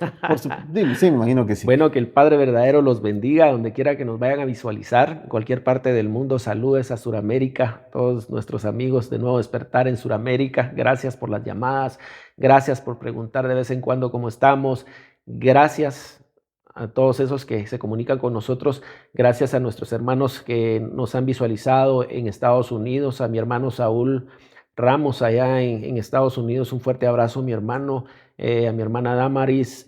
Sí, me imagino que sí. Bueno, que el Padre verdadero los bendiga donde quiera que nos vayan a visualizar, en cualquier parte del mundo. Saludes a Suramérica, todos nuestros amigos de Nuevo Despertar en Suramérica. Gracias por las llamadas, gracias por preguntar de vez en cuando cómo estamos. Gracias a todos esos que se comunican con nosotros, gracias a nuestros hermanos que nos han visualizado en Estados Unidos, a mi hermano Saúl Ramos allá en Estados Unidos, un fuerte abrazo, mi hermano, a mi hermana Damaris,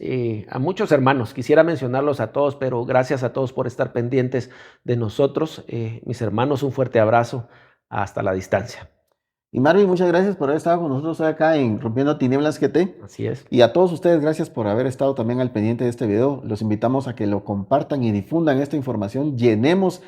a muchos hermanos. Quisiera mencionarlos a todos, pero gracias a todos por estar pendientes de nosotros. Mis hermanos, un fuerte abrazo hasta la distancia. Y Marvin, muchas gracias por haber estado con nosotros acá en Rompiendo Tinieblas GT. Así es. Y a todos ustedes, gracias por haber estado también al pendiente de este video. Los invitamos a que lo compartan y difundan esta información. Llenemos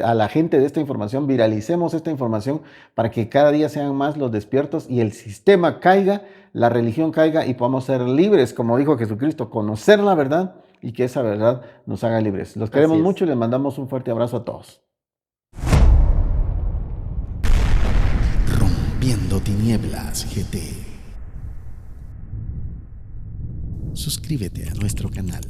a la gente de esta información, viralicemos esta información para que cada día sean más los despiertos y el sistema caiga, la religión caiga y podamos ser libres, como dijo Jesucristo, conocer la verdad y que esa verdad nos haga libres. Los queremos mucho y les mandamos un fuerte abrazo a todos. Rompiendo Tinieblas GT. Suscríbete a nuestro canal.